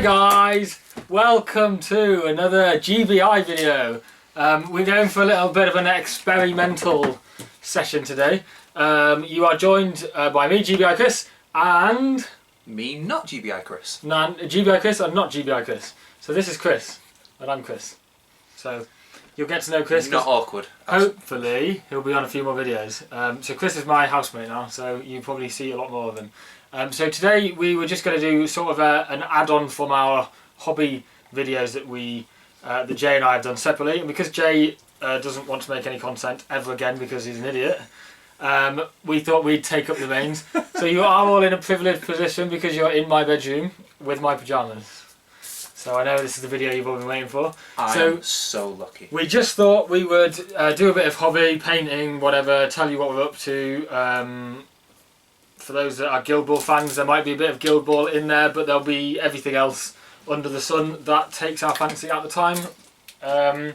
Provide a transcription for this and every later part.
guys, welcome to another GBI video. We're going for a little bit of an experimental session today. You are joined by me, GBI Chris, and... Me, not GBI Chris. GBI Chris and not GBI Chris. So this is Chris, and I'm Chris. So you'll get to know Chris. Not awkward. Hopefully he'll be on a few more videos. So Chris is my housemate now, so you probably see a lot more of him. So today we were just going to do sort of an add-on from our hobby videos that Jay and I have done separately. And because Jay doesn't want to make any content ever again because he's an idiot, we thought we'd take up the reins. So you are all in a privileged position because you're in my bedroom with my pyjamas. So I know this is the video you've all been waiting for. I am so lucky. We just thought we would do a bit of hobby, painting, whatever, tell you what we're up to. For those that are Guild Ball fans, there might be a bit of Guild Ball in there, but there'll be everything else under the sun that takes our fancy at the time. And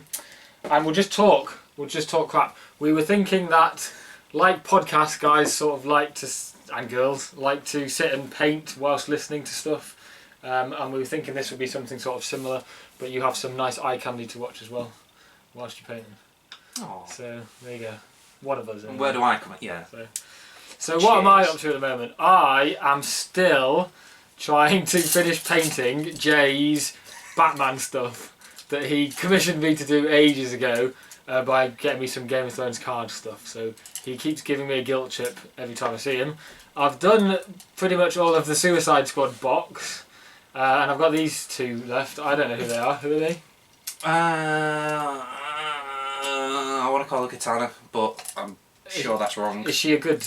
we'll just talk. We'll just talk crap. We were thinking that, like podcast guys sort of like to, and girls, like to sit and paint whilst listening to stuff. And we were thinking this would be something sort of similar, but you have some nice eye candy to watch as well, whilst you're painting. Aww. So, there you go. One of us. Anyway. Where do I come in? Yeah. So what am I up to at the moment? I am still trying to finish painting Jay's Batman stuff that he commissioned me to do ages ago by getting me some Game of Thrones card stuff. So he keeps giving me a guilt trip every time I see him. I've done pretty much all of the Suicide Squad box, and I've got these two left. I don't know who they are. Who are they? I want to call her Katana, but I'm sure that's wrong. Is she a good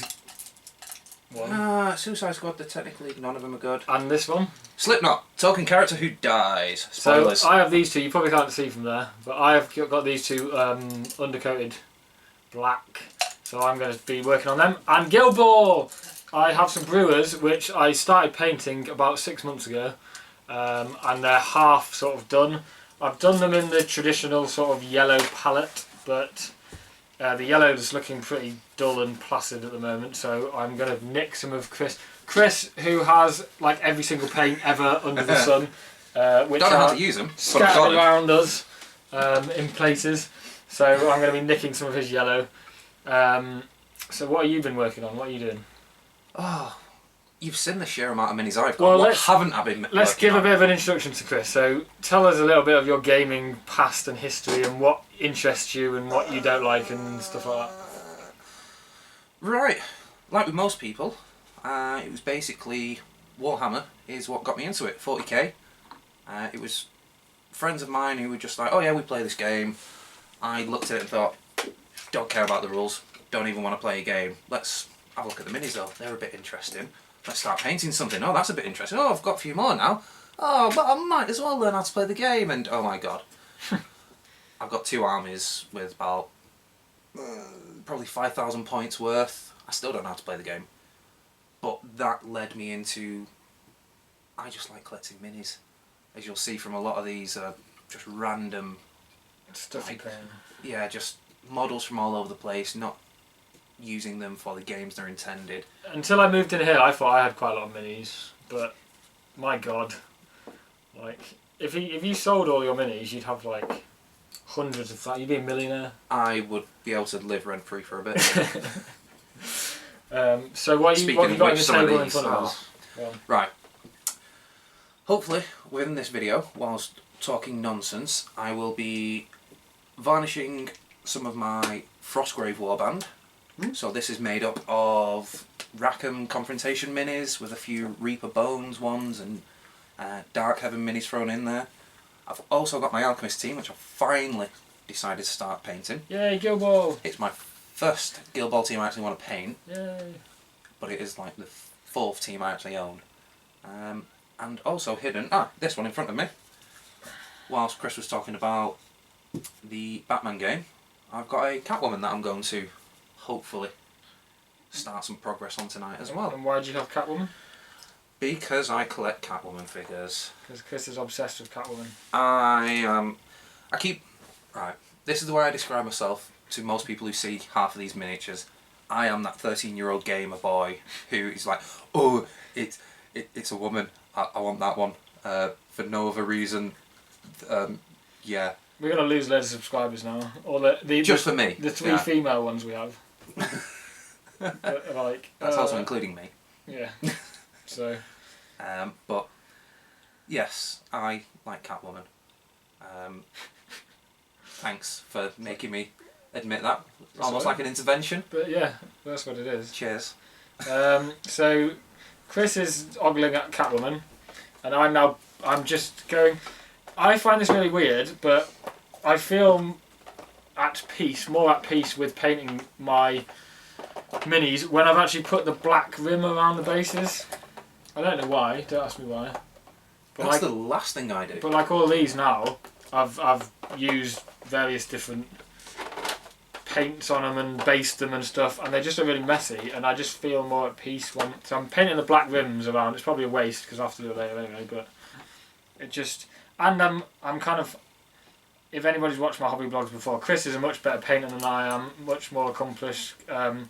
one? Suicide Squad, technically none of them are good. And this one? Slipknot, token character who dies. Spoilers. So I have these two, you probably can't see from there, but I have got these two undercoated black, so I'm going to be working on them. And Guild Ball! I have some Brewers, which I started painting about 6 months ago, and they're half sort of done. I've done them in the traditional sort of yellow palette, but the yellow is looking pretty dull and placid at the moment, so I'm going to nick some of Chris, who has like every single paint ever under the sun, which don't know how to use them, scattered around us in places. So I'm going to be nicking some of his yellow. So what have you been working on? What are you doing? Oh, you've seen the sheer amount of minis I've got. Well, let's give a bit of an introduction to Chris. So tell us a little bit of your gaming past and history and what interests you and what you don't like and stuff like that. Right, like with most people, it was basically Warhammer is what got me into it, 40k. It was friends of mine who were just like, oh yeah, we play this game. I looked at it and thought, don't care about the rules, don't even want to play a game. Let's have a look at the minis though, they're a bit interesting. Let's start painting something. Oh, that's a bit interesting. Oh, I've got a few more now. Oh, but I might as well learn how to play the game. And oh my god, I've got 2 armies with about probably 5,000 points worth. I still don't know how to play the game. But that led me into, I just like collecting minis. As you'll see from a lot of these just random stuff you paint. Yeah, just models from all over the place, not using them for the games they're intended. Until I moved in here, I thought I had quite a lot of minis, but my god, like if you sold all your minis, you'd have like hundreds of that. You'd be a millionaire. I would be able to live rent free for a bit. So what have you got on the table in front of us? Right. Hopefully, within this video, whilst talking nonsense, I will be varnishing some of my Frostgrave Warband. So this is made up of Rackham Confrontation minis with a few Reaper Bones ones and Dark Heaven minis thrown in there. I've also got my Alchemist team, which I've finally decided to start painting. Yay, Guild Ball! It's my first Guild Ball team I actually want to paint. Yay! But it is like the 4th team I actually own. And also hidden, this one in front of me. Whilst Chris was talking about the Batman game, I've got a Catwoman that I'm going to hopefully start some progress on tonight as well. And why do you have Catwoman? Because I collect Catwoman figures. Because Chris is obsessed with Catwoman. Right, this is the way I describe myself to most people who see half of these miniatures. I am that 13-year-old gamer boy who is like, oh, it's a woman, I want that one. for no other reason. Yeah. We're gonna lose loads of subscribers now. Or Just for me. The three female ones we have. Like that's also including me. Yeah. So. But yes, I like Catwoman. Thanks for making me admit that. Almost like an intervention. But yeah, that's what it is. Cheers. So Chris is ogling at Catwoman, and I'm just going. I find this really weird, but I feel more at peace with painting my minis when I've actually put the black rim around the bases. I don't know why. Don't ask me why. But that's the last thing I do. But like all these now, I've used various different paints on them and based them and stuff, and they just are really messy, and I just feel more at peace when. So I'm painting the black rims around. It's probably a waste because I have to do it later anyway. But it just, and I'm kind of. If anybody's watched my hobby blogs before, Chris is a much better painter than I am, much more accomplished, and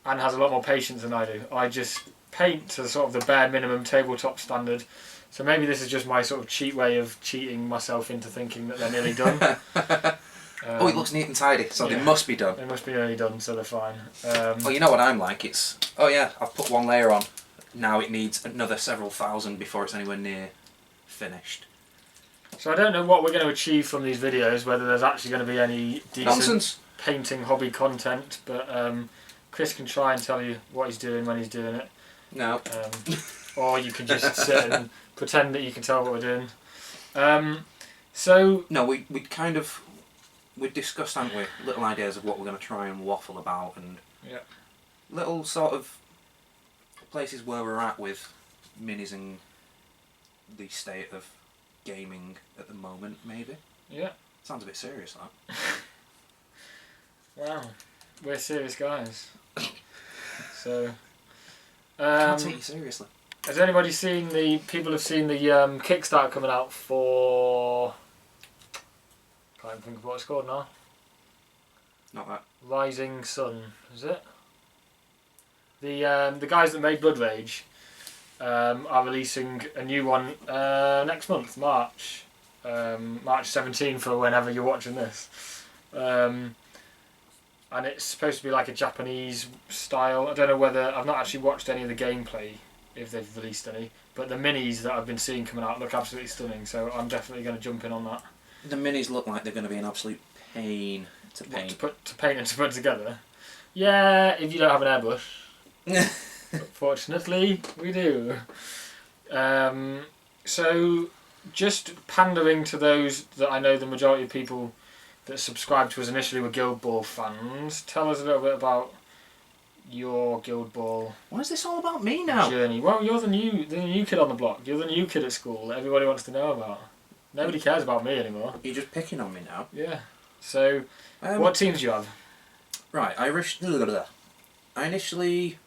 has a lot more patience than I do. I just paint to sort of the bare minimum tabletop standard. So maybe this is just my sort of cheat way of cheating myself into thinking that they're nearly done. Oh, it looks neat and tidy, so they must be done. They must be nearly done, so they're fine. Well, you know what I'm like? It's, oh yeah, I've put one layer on. Now it needs another several thousand before it's anywhere near finished. So I don't know what we're going to achieve from these videos, whether there's actually going to be any decent painting hobby content, but Chris can try and tell you what he's doing when he's doing it. No. Or you can just sit and pretend that you can tell what we're doing. So... No, we discussed, haven't we, little ideas of what we're going to try and waffle about, and little sort of places where we're at with minis and the state of gaming at the moment, maybe. Yeah. Sounds a bit serious, that. Wow. We're serious guys. So... I can't take you seriously. Has anybody seen people have seen the Kickstarter coming out for... Can't even think of what it's called now. Not that. Rising Sun, is it? The guys that made Blood Rage are releasing a new one next month, March 17 for whenever you're watching this. And it's supposed to be like a Japanese style. I don't know whether... I've not actually watched any of the gameplay, if they've released any, but the minis that I've been seeing coming out look absolutely stunning, so I'm definitely going to jump in on that. The minis look like they're going to be an absolute pain to paint. To paint and to put together? Yeah, if you don't have an airbrush. Fortunately, we do. So, just pandering to those that I know the majority of people that subscribed to us initially were Guild Ball fans. Tell us a little bit about your Guild Ball. Why is this all about me now? Journey. Well, you're the new kid on the block. You're the new kid at school that everybody wants to know about. Nobody cares about me anymore. You're just picking on me now. Yeah. So, what teams do you have? Right, I initially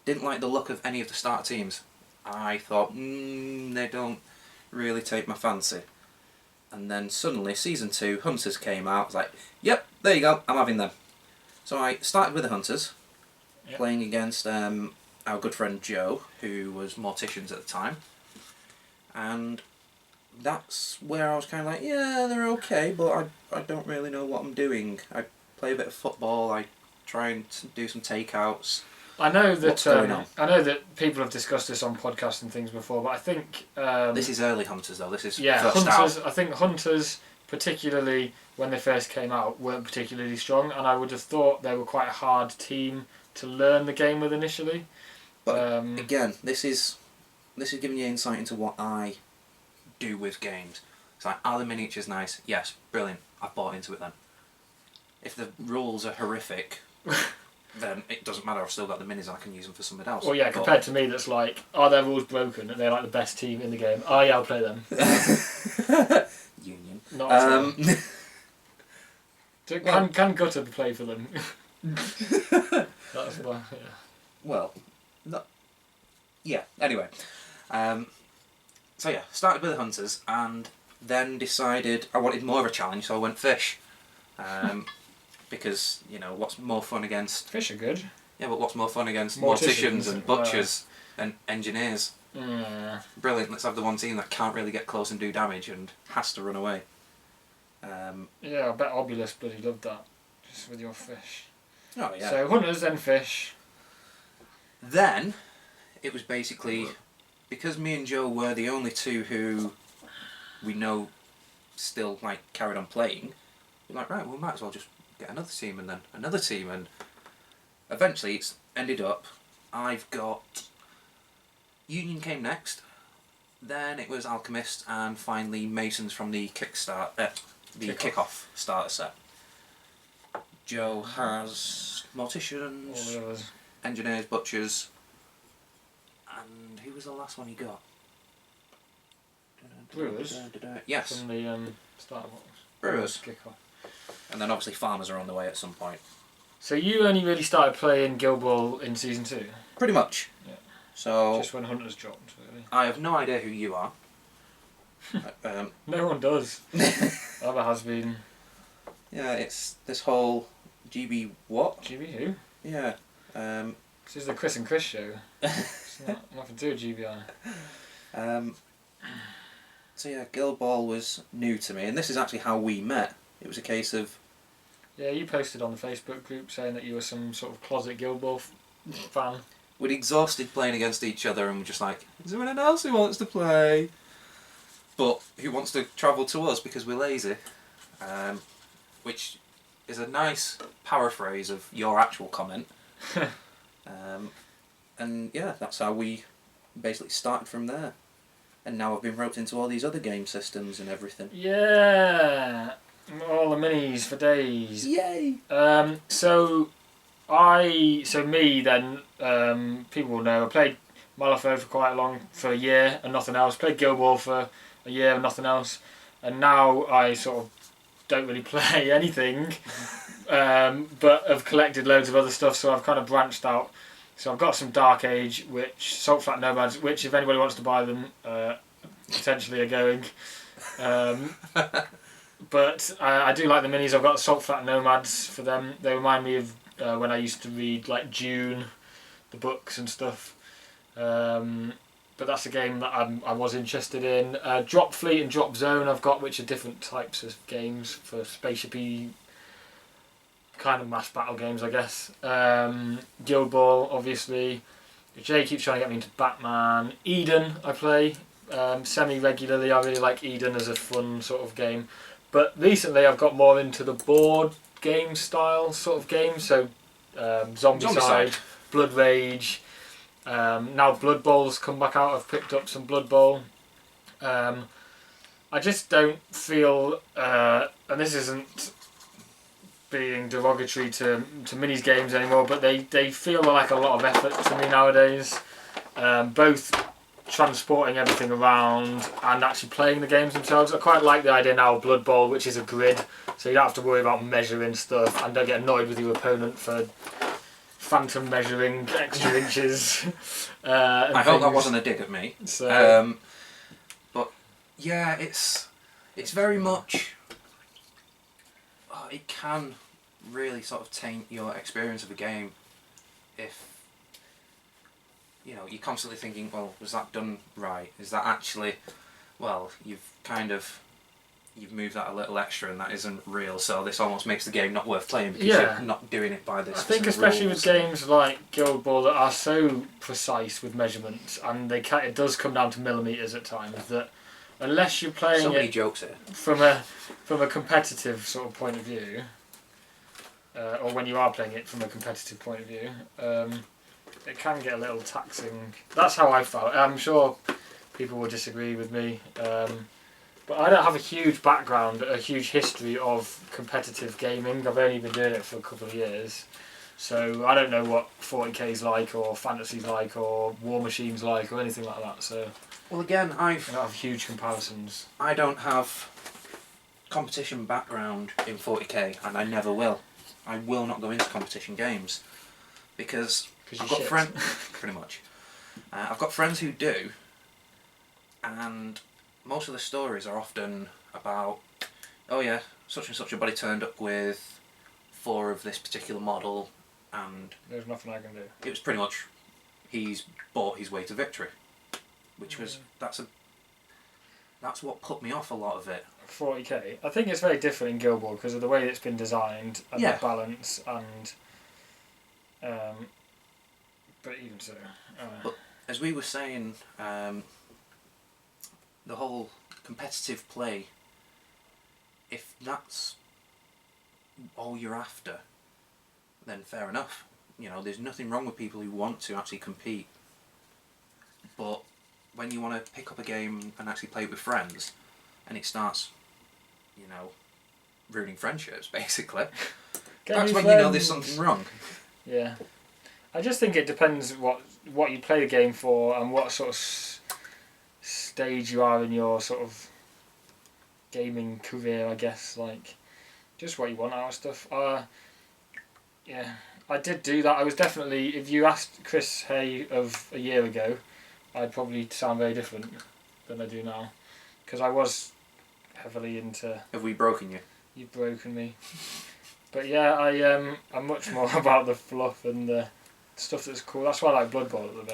didn't like the look of any of the starter teams. I thought, they don't really take my fancy. And then suddenly, Season 2, Hunters came out. I was like, yep, there you go, I'm having them. So I started with the Hunters, playing against our good friend Joe, who was Morticians at the time. And that's where I was kind of like, yeah, they're okay, but I don't really know what I'm doing. I play a bit of football, I try and do some takeouts. I know that What's going on? I know that people have discussed this on podcasts and things before, but I think this is early Hunters though. This is Hunters. out. I think Hunters, particularly when they first came out, weren't particularly strong, and I would have thought they were quite a hard team to learn the game with initially. But again, this is giving you insight into what I do with games. It's like, are the miniatures nice? Yes, brilliant. I've bought into it then. If the rules are horrific, then it doesn't matter. I've still got the minis and I can use them for something else. Well, yeah, compared to me, that's like, are their rules broken? And they're like the best team in the game. Oh yeah, I'll play them. Union. Not at all. Can Gutter play for them? That's why. Yeah. Well, yeah. Anyway, so yeah, started with the Hunters and then decided I wanted more of a challenge, so I went Fish. Because, you know, what's more fun against... Fish are good. Yeah, but what's more fun against morticians and butchers and engineers? Yeah. Brilliant, let's have the one team that can't really get close and do damage and has to run away. Yeah, I bet Obulus bloody loved that. Just with your fish. Oh yeah. So hunters, then fish. Then, it was basically, because me and Joe were the only two who we know still like carried on playing, we're like, right, we might as well just get another team and then another team, and eventually it's ended up, I've got Union came next, then it was Alchemist, and finally Masons from the Kick-Off starter set. Joe has Morticians, All the others. Engineers, Butchers, and who was the last one he got? Brewers? Yes, From the starter box. Brewers. Kick-Off. And then obviously Farmers are on the way at some point. So you only really started playing Guild Ball in Season 2? Pretty much. Yeah. So Just when Hunters dropped, really. I have no idea who you are. No one does. Ever has been. Yeah, it's this whole GB what? GB who? Yeah. This is the Chris and Chris show. It's nothing to do with GBI. So yeah, Guild Ball was new to me, and this is actually how we met. It was a case of... Yeah, you posted on the Facebook group saying that you were some sort of closet Guild Ball fan. We'd exhausted playing against each other and we're just like, is there anyone else who wants to play? But who wants to travel to us because we're lazy? Which is a nice paraphrase of your actual comment. And yeah, that's how we basically started from there. And now I've been roped into all these other game systems and everything. Yeah! All the minis for days. Yay! So me then, people will know, I played Malifaux for a year and nothing else. Played Guild Ball for a year and nothing else. And now I sort of don't really play anything, but have collected loads of other stuff, so I've kind of branched out. So I've got some Dark Age, Salt Flat Nomads, which if anybody wants to buy them, potentially are going. But I do like the minis. I've got Salt Flat Nomads for them. They remind me of when I used to read like Dune, the books and stuff. But that's a game that I was interested in. Drop Fleet and Drop Zone I've got, which are different types of games for spaceshipy kind of mass battle games, I guess. Guild Ball, obviously. Jay keeps trying to get me into Batman. Eden I play semi-regularly. I really like Eden as a fun sort of game. But recently I've got more into the board game style sort of game. So Zombicide, Blood Rage. Now Blood Bowl's come back out. I've picked up some Blood Bowl. I just don't feel, and this isn't being derogatory to minis games anymore, but they feel like a lot of effort to me nowadays. Both transporting everything around and actually playing the games themselves. I quite like the idea now of Blood Bowl, which is a grid, so you don't have to worry about measuring stuff and don't get annoyed with your opponent for phantom measuring extra inches. I hope that wasn't a dig at me. So, but yeah, it's very much. It can really sort of taint your experience of a game if you're constantly thinking, well, was that done right? Is that actually, well, you've moved that a little extra and that isn't real, so this almost makes the game not worth playing because you're not doing it by this. I think especially with games like Guild Ball that are so precise with measurements, and it does come down to millimetres at times, that unless you're playing so many it jokes here. from a competitive sort of point of view, or when you are playing it from a competitive point of view, it can get a little taxing. That's how I felt. I'm sure people will disagree with me. But I don't have a huge background, a huge history of competitive gaming. I've only been doing it for a couple of years. So I don't know what 40k's like, or Fantasy's like, or War Machine's like, or anything like that. So well, again, I don't have huge comparisons. I don't have competition background in 40k, and I never will. I will not go into competition games because I've got friends. Pretty much, I've got friends who do, and most of the stories are often about, oh yeah, such and such a body turned up with 4 of this particular model, and there's nothing I can do. It was pretty much, he's bought his way to victory. which was that's what put me off a lot of it. 40k. I think it's very different in Guild Ball because of the way it's been designed and Yeah. the balance and. But even so. But as we were saying, the whole competitive play. If that's all you're after, then fair enough. You know, there's nothing wrong with people who want to actually compete. But when you want to pick up a game and actually play it with friends, and it starts, you know, ruining friendships, basically, that's when you know there's something wrong. Yeah. I just think it depends what you play the game for and what sort of stage you are in your sort of gaming career, I guess. Like, just what you want out of stuff. Yeah, I did do that. I was definitely, if you asked Chris Hay of a year ago, I'd probably sound very different than I do now. Because I was heavily into... Have we broken you? You've broken me. But yeah, I'm much more about the fluff and the stuff that's cool. That's why I like Blood Bowl at the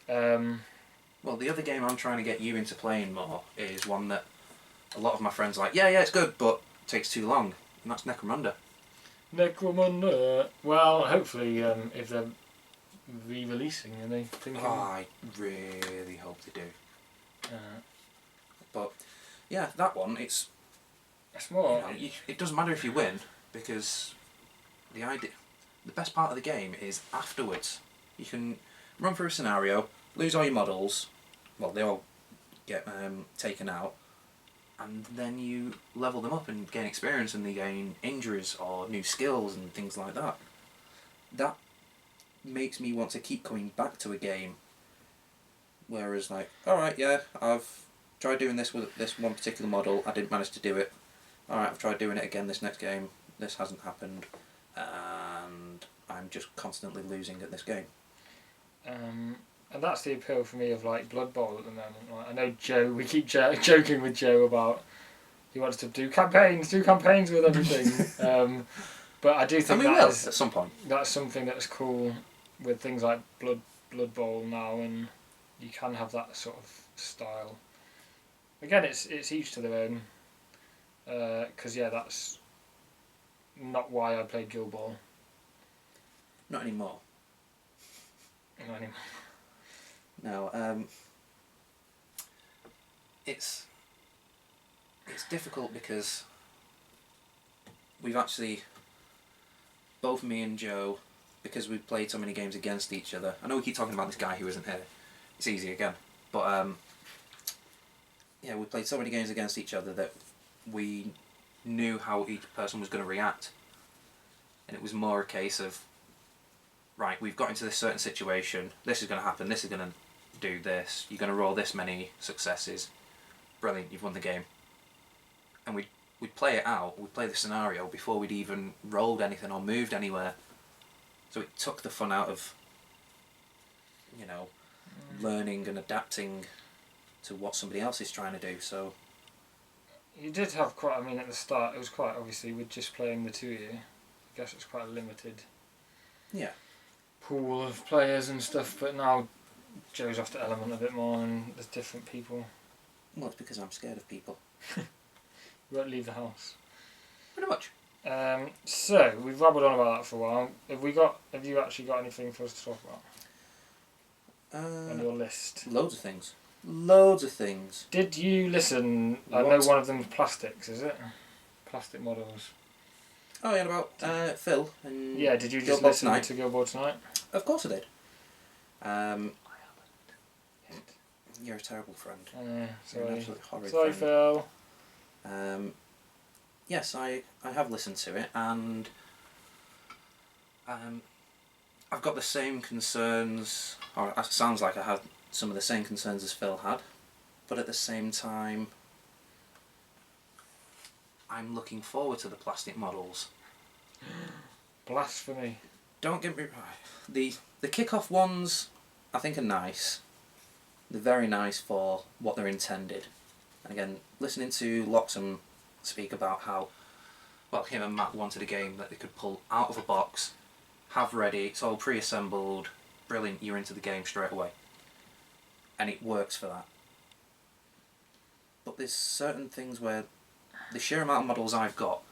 moment. Well, the other game I'm trying to get you into playing more is one that a lot of my friends are like, yeah, it's good, but it takes too long. And that's Necromunda. Necromunda. Well, hopefully, if they're re-releasing and they think... Oh, I really hope they do. But, yeah, that one, it's more... You know, it doesn't matter if you win, because the best part of the game is afterwards. You can run through a scenario, lose all your models, well, they all get taken out, and then you level them up and gain experience and they gain injuries or new skills and things like that. That makes me want to keep coming back to a game. Whereas, like, alright, yeah, I've tried doing this with this one particular model, I didn't manage to do it. Alright, I've tried doing it again this next game, this hasn't happened, and I'm just constantly losing at this game. And that's the appeal for me of like Blood Bowl at the moment. Like, I know Joe, we keep joking with Joe about he wants to do campaigns with everything. But I do think at some point. That's something that's cool with things like Blood Bowl now, and you can have that sort of style. Again, it's each to their own. Because yeah, that's not why I played Guild Ball. Not anymore. Not anymore. No, it's difficult because we've actually, both me and Joe, because we've played so many games against each other. I know we keep talking about this guy who isn't here. It's easy again, but yeah, we played so many games against each other that we knew how each person was going to react, and it was more a case of, right, we've got into this certain situation, this is going to happen, this is going to do this, you're going to roll this many successes, brilliant, you've won the game. And we'd play it out, we'd play the scenario before we'd even rolled anything or moved anywhere. So it took the fun out of, you know, learning and adapting to what somebody else is trying to do. So you did have quite, I mean at the start it was quite, obviously with just playing the two of you, I guess it's quite a limited pool of players and stuff, but now Joe's off the element a bit more and there's different people. Well, it's because I'm scared of people. You won't leave the house. Pretty much. So we've rabbled on about that for a while. Have you actually got anything for us to talk about on your list? Loads of things. Did you listen? I know one of them's plastics, is it? Plastic models. Oh yeah, about Phil and yeah. Did you just listen to Guild Ball Tonight? Of course I did. I haven't. You're a terrible friend. Sorry. You're an absolutely horrid Sorry, friend. Phil. Yes, I have listened to it, and I've got the same concerns, or it sounds like I had some of the same concerns as Phil had, but at the same time, I'm looking forward to the plastic models. Blasphemy. Don't get me wrong. The kick-off ones, I think, are nice. They're very nice for what they're intended. And again, listening to Loxham speak about how, well, him and Matt wanted a game that they could pull out of a box, have ready, it's all pre-assembled, brilliant, you're into the game straight away. and it works for that. But there's certain things where the sheer amount of models I've got,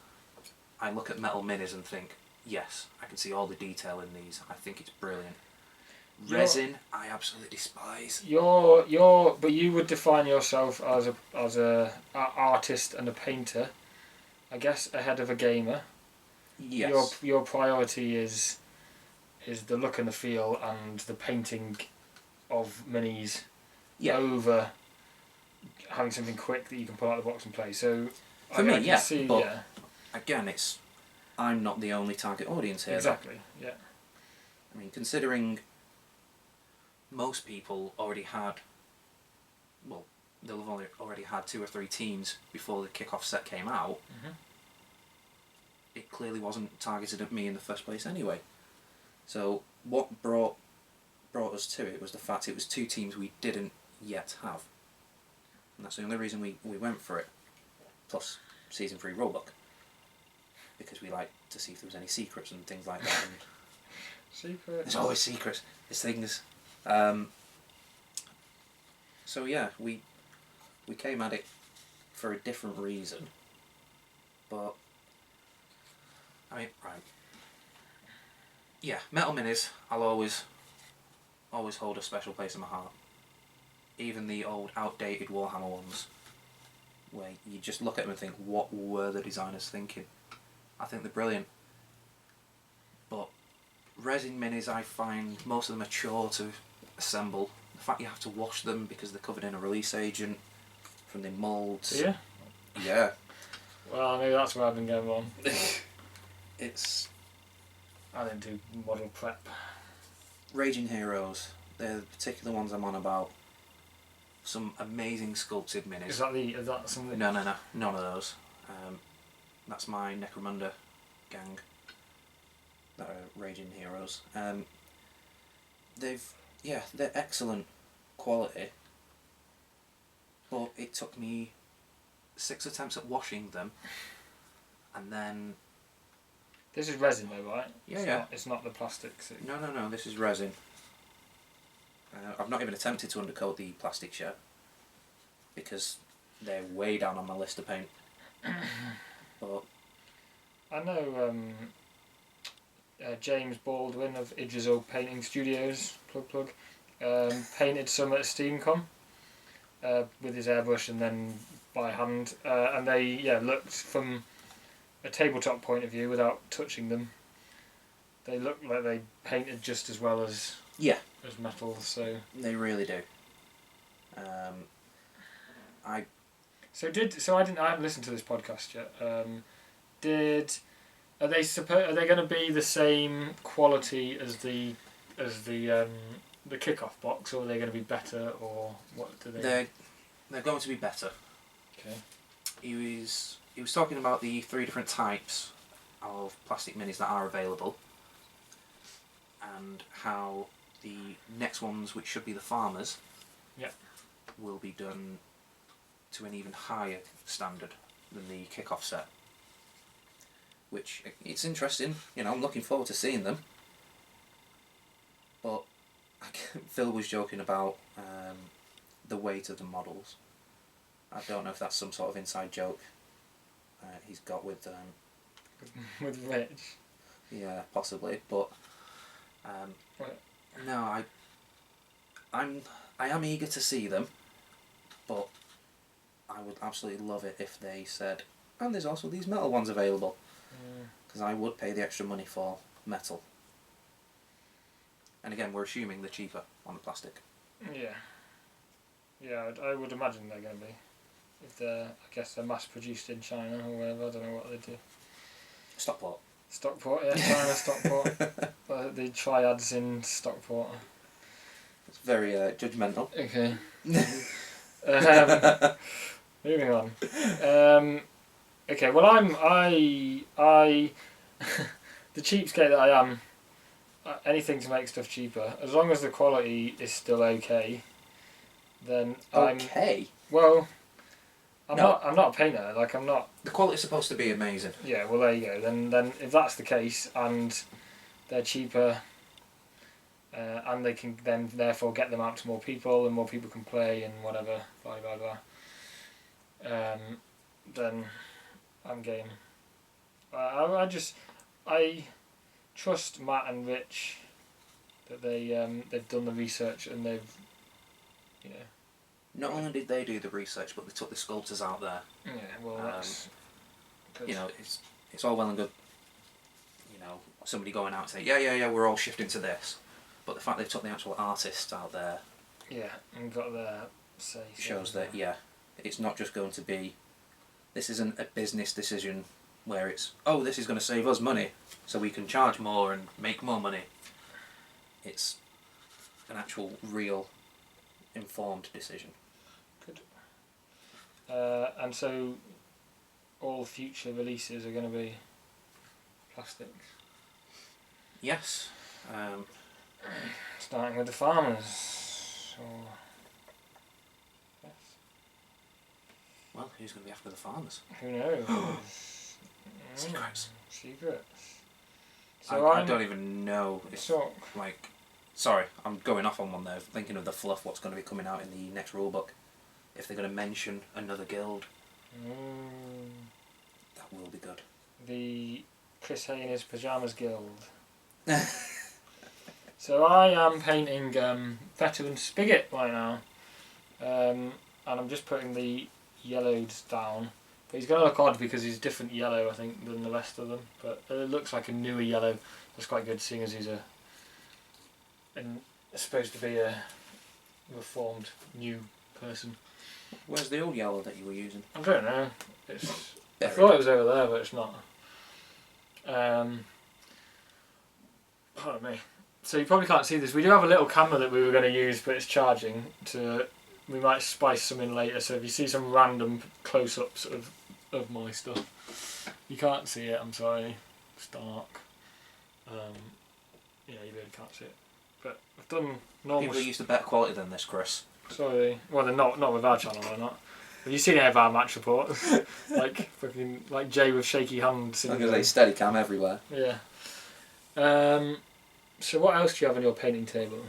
I look at metal minis and think, yes, I can see all the detail in these. I think it's brilliant. Resin, I absolutely despise. But you would define yourself as a artist and a painter, I guess, ahead of a gamer. Yes. Your priority is the look and the feel and the painting of minis over having something quick that you can pull out of the box and play. So for me, I can see, but again, I'm not the only target audience here. Exactly. Though. Yeah. I mean, considering most people already had, well, they'll have already had 2 or 3 teams before the kickoff set came out. Mm-hmm. It clearly wasn't targeted at me in the first place anyway. So what brought us to it was the fact it was 2 teams we didn't yet have. And that's the only reason we went for it. Plus season 3 rulebook. Because we like to see if there was any secrets and things like that. And secrets. there's always secrets. There's things. So yeah, we came at it for a different reason. But I mean, right. Yeah, metal minis, I'll always hold a special place in my heart. Even the old, outdated Warhammer ones, where you just look at them and think, what were the designers thinking? I think they're brilliant. But resin minis, I find most of them are chore to assemble. The fact you have to wash them because they're covered in a release agent from the moulds. Yeah? Yeah. Well, maybe that's where I've been going wrong. It's... I didn't do model prep. Raging Heroes, they're the particular ones I'm on about. Some amazing sculpted minis. Is that something? No, none of those. That's my Necromunda gang. That are Raging Heroes. They're excellent quality. But it took me 6 attempts at washing them, and then. This is resin though, right? Yeah, It's not the plastic. So. No, this is resin. I've not even attempted to undercoat the plastic yet, because they're way down on my list of paint. But I know James Baldwin of Idrisil Painting Studios, plug, painted some at SteamCon with his airbrush and then by hand, and they looked from a tabletop point of view without touching them. They look like they painted just as well as metal. So they really do. I haven't listened to this podcast yet. Are they going to be the same quality as the kickoff box, or are they going to be better, or what do they? They're going to be better. Okay. He was talking about the 3 different types of plastic minis that are available, and how the next ones, which should be the farmers, will be done to an even higher standard than the kickoff set. Which, it's interesting, I'm looking forward to seeing them. But Phil was joking about the weight of the models. I don't know if that's some sort of inside joke he's got with with Rich. Yeah, possibly, but no, I am eager to see them, but I would absolutely love it if they said, and there's also these metal ones available, because I would pay the extra money for metal. And again, we're assuming they're cheaper on the plastic. Yeah, I would imagine they're going to be. If I guess they're mass produced in China or whatever, I don't know what they do. Stockport, yeah, China, Stockport. The triads in Stockport. It's very judgmental. Okay. Moving on. Okay, well I the cheapskate that I am, anything to make stuff cheaper, as long as the quality is still okay, then okay. I'm not a painter, I'm not. The quality's supposed to be amazing. Yeah, well there you go. Then if that's the case and they're cheaper and they can then therefore get them out to more people, and more people can play and whatever, blah blah blah. Then I'm game. I trust Matt and Rich that they've done the research and they've, you know. Not only did they do the research, but they took the sculptors out there. Yeah, well, that's good. You know, it's all well and good. You know, somebody going out and saying, yeah, we're all shifting to this, but the fact they took the actual artists out there. Yeah, and got their say. Shows that it's not just going to be. This isn't a business decision where it's this is going to save us money, so we can charge more and make more money. It's an actual real informed decision. Good. And so all future releases are going to be plastic. Yes. Starting with the farmers. Or... Yes. Well, who's going to be after the farmers? Who knows? Secrets. Secrets. So I don't even know. It's so, like, sorry, I'm going off on one there. Thinking of the fluff, what's going to be coming out in the next rulebook. If they're going to mention another guild, that will be good. The Chris Hay in his pajamas guild. So I am painting Veteran Spigot right now, and I'm just putting the yellows down. But he's going to look odd because he's different yellow, I think, than the rest of them. But it looks like a newer yellow. That's quite good, seeing as he's supposed to be a reformed new person. Where's the old yellow that you were using? I don't know. I thought it was over there, but it's not. Pardon me. So you probably can't see this. We do have a little camera that we were going to use, but it's charging. We might spice some in later. So if you see some random close-ups of my stuff, you can't see it. I'm sorry. It's dark. Yeah, you really can't see it. But I've done normal. People are used to better quality than this, Chris. Sorry. Well, they're not with our channel. They're not. Have you seen any of our match reports? like Jay with shaky hands. I'm going to say Steadicam everywhere. Yeah. So what else do you have on your painting table?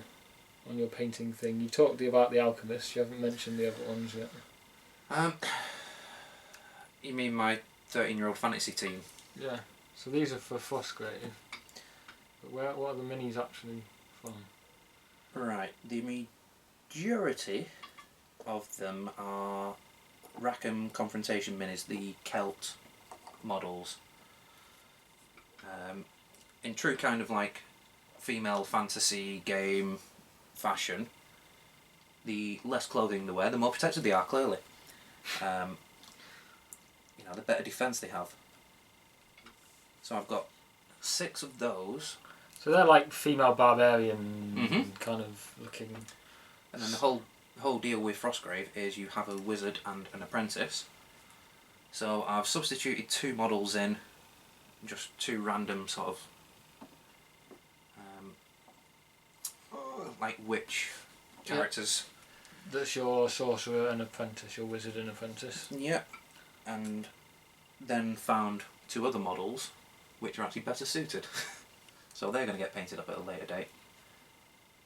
On your painting thing? You talked about the Alchemist. You haven't mentioned the other ones yet. You mean my 13-year-old fantasy team? Yeah. So these are for Frostgrave. But what are the minis actually from? Right. The majority of them are Rackham Confrontation minis, the Celt models. In true kind of like female fantasy game fashion, the less clothing they wear, the more protected they are, clearly. The better defence they have. So I've got 6 of those. So they're like female barbarian kind of looking. And then the whole deal with Frostgrave is you have a wizard and an apprentice. So I've substituted 2 models in, just 2 random sort of like witch characters. Yep. That's your sorcerer and apprentice, your wizard and apprentice. Yep. And then found 2 other models which are actually better suited. So they're going to get painted up at a later date.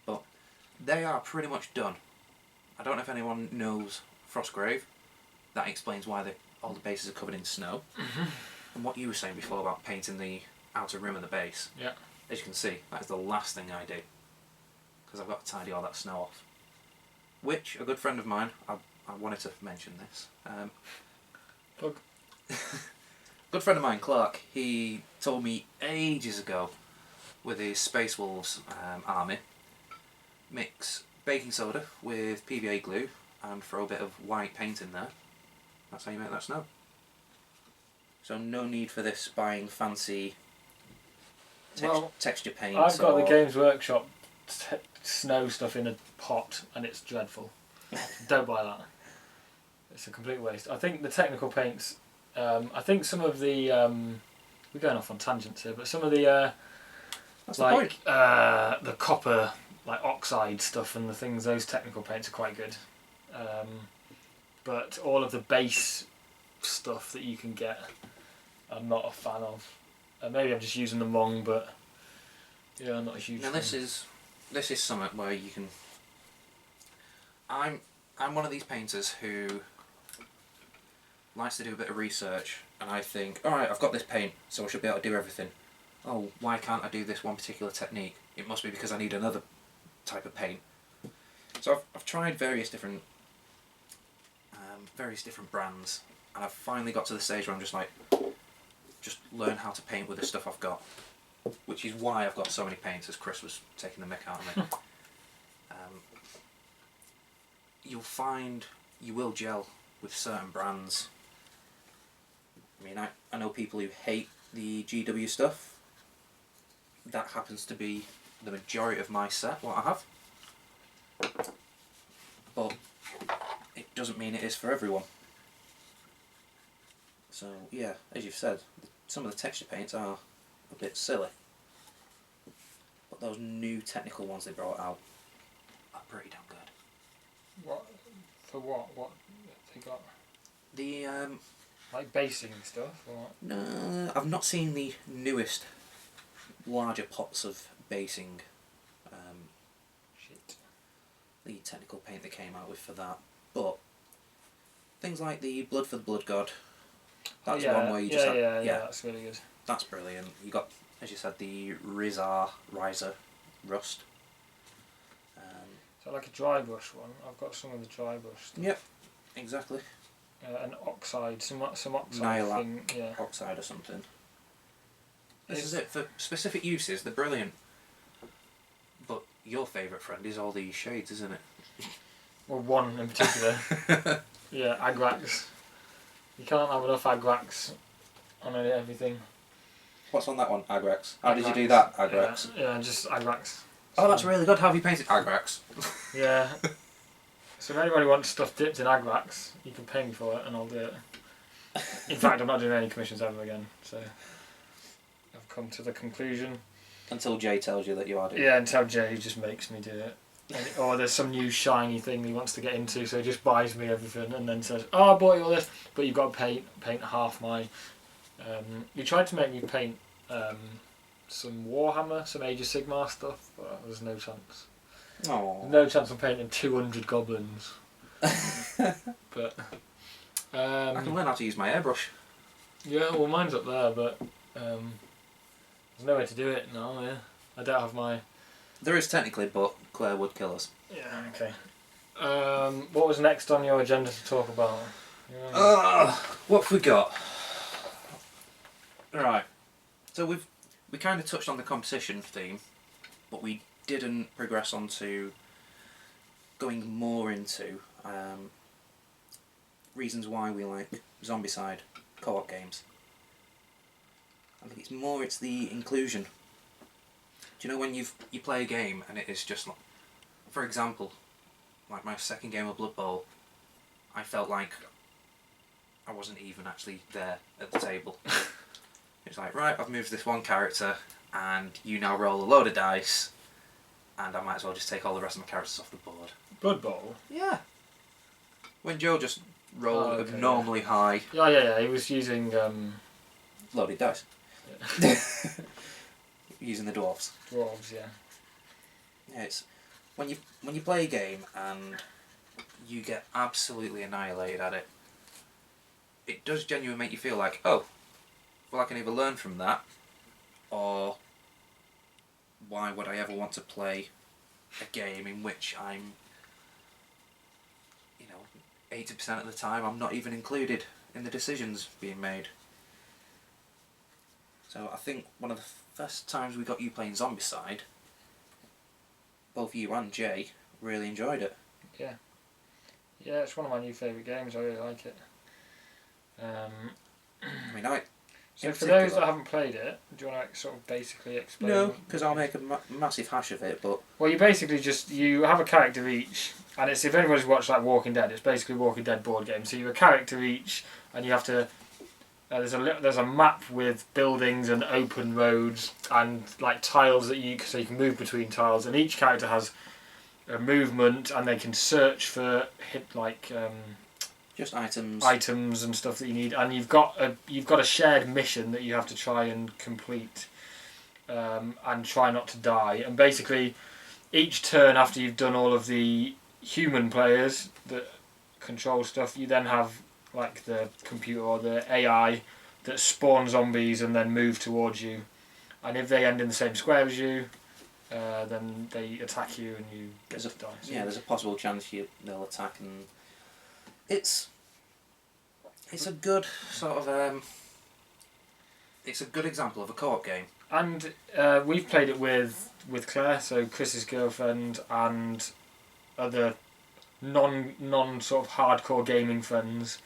But they are pretty much done. I don't know if anyone knows Frostgrave. That explains why all the bases are covered in snow. And what you were saying before about painting the outer rim of the base. Yeah. As you can see, that is the last thing I do. Because I've got to tidy all that snow off. Which, a good friend of mine, I wanted to mention this. Plug. Good friend of mine, Clark, he told me ages ago with his Space Wolves army, mix baking soda with PVA glue and throw a bit of white paint in there. That's how you make that snow. So no need for this buying fancy texture paints. I've got the Games Workshop snow stuff in a pot and it's dreadful. Don't buy that. It's a complete waste. I think the technical paints, I think some of the, we're going off on tangents here, but some of the, the copper, like oxide stuff and the things, those technical paints are quite good. But all of the base stuff that you can get, I'm not a fan of. Maybe I'm just using them wrong, but yeah, I'm not a huge fan. Now this is this is something where you can. I'm one of these painters who likes to do a bit of research, and I think, all right, I've got this paint, so I should be able to do everything. Oh, why can't I do this one particular technique? It must be because I need another type of paint. So I've tried various different brands, and I've finally got to the stage where I'm just like, just learn how to paint with the stuff I've got, which is why I've got so many paints, as Chris was taking the mick out of me. You'll find you will gel with certain brands. I mean, I know people who hate the GW stuff. That happens to be the majority of my set, what I have. But it doesn't mean it is for everyone. So yeah, as you've said, some of the texture paints are a bit silly. But those new technical ones they brought out are pretty damn good. What? For what? What have they got? The Like basing stuff? Or? no, I've not seen the newest larger pots of basing. Shit. The technical paint they came out with for that, but things like the Blood for the Blood God. That's one where you just yeah, that's really good. That's brilliant. You got, as you said, the Riser Rust. So like a dry brush one. I've got some of the dry brush stuff. Yep, exactly. An oxide, some oxide Nylon thing. Yeah. oxide or something. This is it. For specific uses, they're brilliant. But your favourite friend is all these shades, isn't it? Well, one in particular. Yeah, Agrax. You can't have enough Agrax on everything. What's on that one? Agrax. How did you do that? Agrax. Yeah, just Agrax. Oh, that's really good. How have you painted Agrax? Yeah. So if anybody wants stuff dipped in Agrax, you can pay me for it and I'll do it. In fact, I'm not doing any commissions ever again, so I've come to the conclusion. Until Jay tells you that you are doing it. Yeah, until Jay just makes me do it. Or there's some new shiny thing he wants to get into, so he just buys me everything and then says, "Oh, I bought you all this, but you've got to paint half my." He tried to make me paint some Warhammer, some Age of Sigmar stuff, but there's no chance. Aww. No chance of painting 200 goblins. But I can learn how to use my airbrush. yeah, well, mine's up there, but there's no way to do it now. Yeah, I don't have my. There is technically, but Claire would kill us. Yeah. Okay. What was next on your agenda to talk about? What have we got? Right. So we kind of touched on the composition theme, but we didn't progress on to going more into reasons why we like Zombicide co-op games. I think it's the inclusion. Do you know when you play a game and it is just like, for example, like my second game of Blood Bowl, I felt like I wasn't even actually there at the table. It's like, right, I've moved this one character and you now roll a load of dice and I might as well just take all the rest of my characters off the board. Blood Bowl? Yeah. When Joe just rolled abnormally high. Yeah, he was using... loaded dice. Yeah. Using the dwarves. Dwarves, yeah. Yeah, it's when you play a game and you get absolutely annihilated at it, it does genuinely make you feel like, oh, well, I can either learn from that, or why would I ever want to play a game in which I'm, 80% of the time I'm not even included in the decisions being made. So I think one of the first times we got you playing Zombicide, both you and Jay really enjoyed it. Yeah. Yeah, it's one of my new favourite games. I really like it. I mean, so for those that haven't played it, do you want to sort of basically explain? No, because I'll make a massive hash of it, but... Well, you basically you have a character each, and it's, if anybody's watched like Walking Dead, it's basically a Walking Dead board game. So you have a character each, and you have to... there's a map with buildings and open roads and like tiles that so you can move between tiles, and each character has a movement and they can search for just items and stuff that you need, and you've got a shared mission that you have to try and complete, and try not to die. And basically, each turn after you've done all of the human players that control stuff, you then have like the computer or the AI that spawn zombies and then move towards you. And if they end in the same square as you, then they attack you and you get to die. So there's a possible chance they'll attack, and it's a good sort of it's a good example of a co-op game. And we've played it with Claire, so Chris's girlfriend, and other non sort of hardcore gaming friends.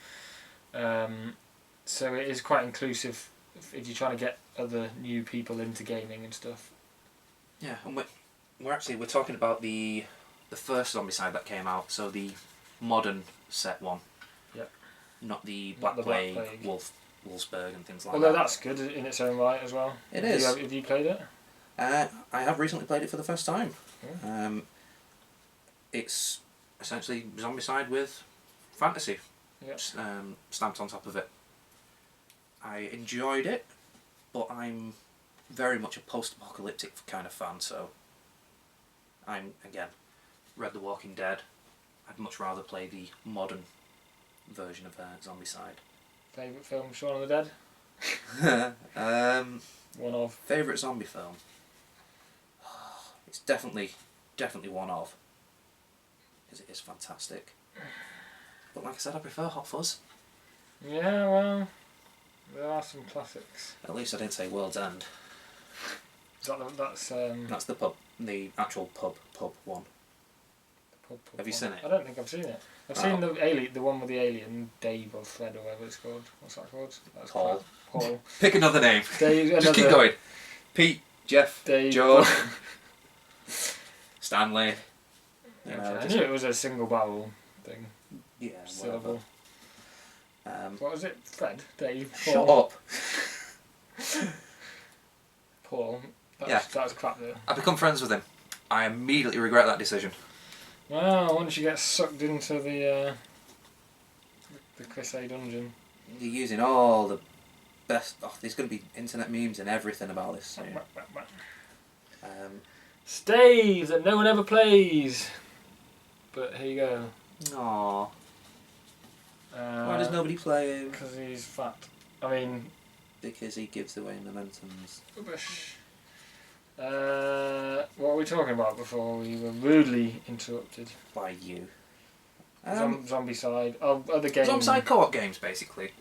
So it is quite inclusive if you're trying to get other new people into gaming and stuff. Yeah, and we're talking about the first Zombicide that came out, so the modern set one. Yeah. Not the Black Plague, Wolfsburg and things like that. Although that's good in its own right as well. It is. Have you played it? I have recently played it for the first time. Yeah. It's essentially Zombicide with fantasy Yeah. stamped on top of it. I enjoyed it, but I'm very much a post-apocalyptic kind of fan, so I'm, again, read The Walking Dead. I'd much rather play the modern version of Zombicide. Favourite film, Shaun of the Dead? One of. Favourite zombie film? It's definitely one of, because it is fantastic. But like I said, I prefer Hot Fuzz. Yeah, well, there are some classics. At least I didn't say World's End. That's the pub, the actual pub one. Pub Have you one. seen it? I don't think I've seen it. I've seen the one with the alien, Dave or Fred or whatever it's called. What's that called? That's Paul. Paul. Pick another name. Dave, Just keep going. Pete, Jeff, Dave, George, Stanley. You know, I knew it was a single barrel thing. Yeah, Syllable. whatever. What was it? Fred? Dave? Shut Paul? up. Paul. Yeah. That's crap there. I've become friends with him. I immediately regret that decision. Well, once you get sucked into the Chris A dungeon. You're using all the best. Oh, there's going to be internet memes and everything about this. So, Stave that no one ever plays. But here you go. Aww. Why does nobody play him? Because he's fat. I mean... Because he gives away momentums. Rubbish. What were we talking about before we were rudely interrupted? By you. Zombicide. Oh, other games. Zombicide co-op games, basically.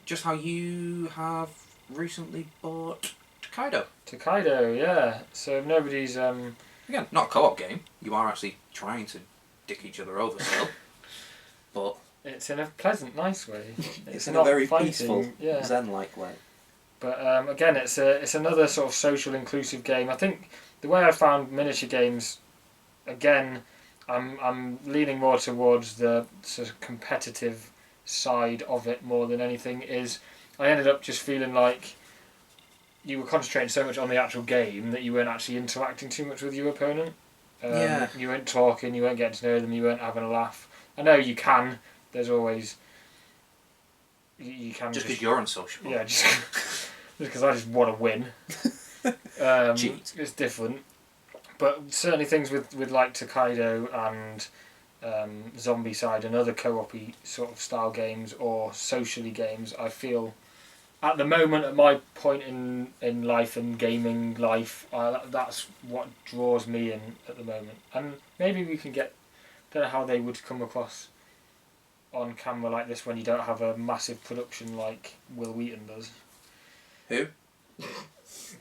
Just how you have recently bought Tokaido, yeah. So if nobody's... Again, not a co-op game. You are actually trying to dick each other over still. But... It's in a pleasant, nice way. It's in a very fighting, peaceful, yeah. zen-like way. But again, it's another sort of social, inclusive game. I think the way I found miniature games, again, I'm leaning more towards the sort of competitive side of it more than anything. Is I ended up just feeling like you were concentrating so much on the actual game that you weren't actually interacting too much with your opponent. Yeah. You weren't talking, you weren't getting to know them, you weren't having a laugh. I know you can. There's always... You can just because you're unsociable. Yeah, just because I just want to win. Cheat. It's different. But certainly things with like Tokaido and Zombicide and other co-op-y sort of style games or socially games, I feel at the moment, at my point in life and gaming life, that's what draws me in at the moment. And maybe we can get... don't know how they would come across on camera like this when you don't have a massive production like Will Wheaton does. Who?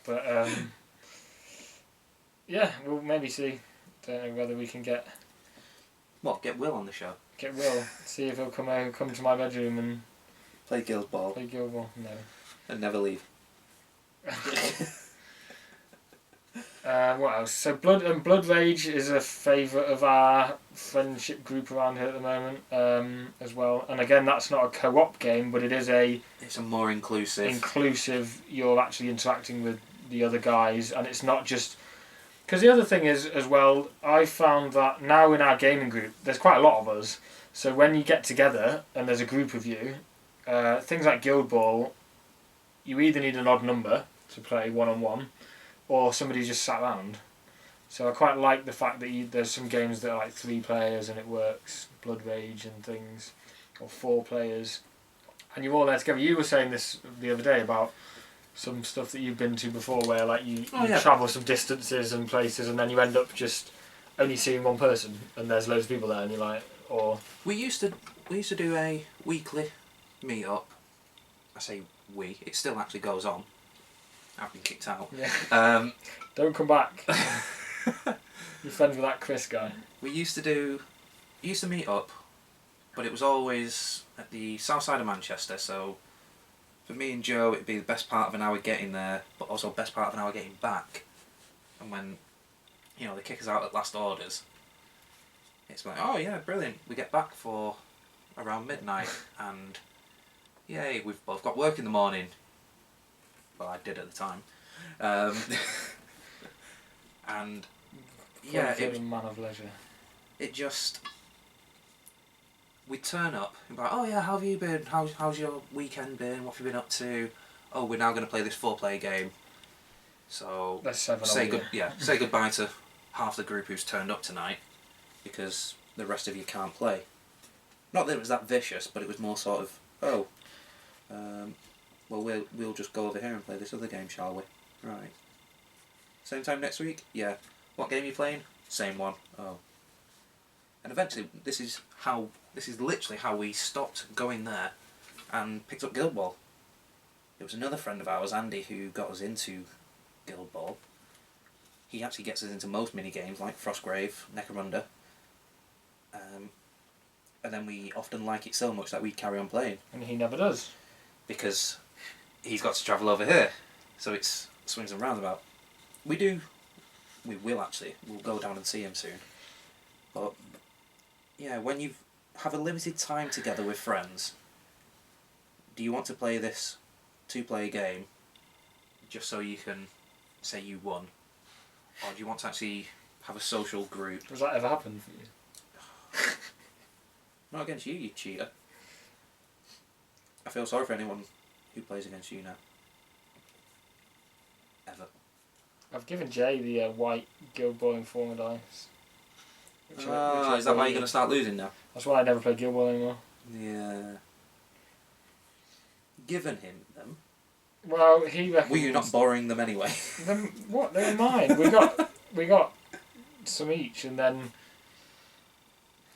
But yeah, we'll maybe see. Don't know whether we can get Get Will on the show? Get Will. See if he'll come to my bedroom and play Guild Ball. Play Guild Ball. No. And never leave. What else? So Blood Rage is a favourite of our friendship group around here at the moment, as well. And again, that's not a co-op game, but it is It's a more inclusive. You're actually interacting with the other guys, and it's not just... Because the other thing is, as well, I found that now in our gaming group, there's quite a lot of us. So when you get together and there's a group of you, things like Guild Ball, you either need an odd number to play one-on-one, or somebody just sat around. So I quite like the fact that there's some games that are like 3 players and it works, Blood Rage and things, or 4 players, and you're all there together. You were saying this the other day about some stuff that you've been to before, where like you travel some distances and places, and then you end up just only seeing one person, and there's loads of people there, and you're like, or we used to do a weekly meet up. I say we, it still actually goes on. I've been kicked out. Yeah. Don't come back. You're friends with that Chris guy. We used to meet up, but it was always at the south side of Manchester, so for me and Joe it'd be the best part of an hour getting there, but also best part of an hour getting back. And when, you know, they kick us out at last orders, it's like, oh yeah, brilliant, we get back for around midnight, and yay, we've both got work in the morning. Well, I did at the time. And yeah, it was a man of leisure. It just, we turn up and be like, oh yeah, how have you been? How's your weekend been? What have you been up to? Oh, we're now going to play this 4-player game. So say goodbye to half the group who's turned up tonight, because the rest of you can't play. Not that it was that vicious, but it was more sort of, oh, well we'll just go over here and play this other game, shall we? Right. Same time next week? Yeah. What game are you playing? Same one. Oh. And eventually, this is literally how we stopped going there and picked up Guild Ball. It was another friend of ours, Andy, who got us into Guild Ball. He actually gets us into most mini games like Frostgrave, Necromunda. And then we often like it so much that we carry on playing. And he never does. Because he's got to travel over here. So it's swings and roundabout. We'll go down and see him soon. But yeah, when you have a limited time together with friends, do you want to play this 2-player game just so you can say you won? Or do you want to actually have a social group? Does that ever happen for you? Not against you, you cheater. I feel sorry for anyone who plays against you now. Ever. I've given Jay the white Guild Ball Informer dice. Is that why you're going to start losing now? That's why I never play Guild Ball anymore. Yeah. Given him them. Well, he reckons... Were you not borrowing them anyway? What? They were mine. We got some each, and then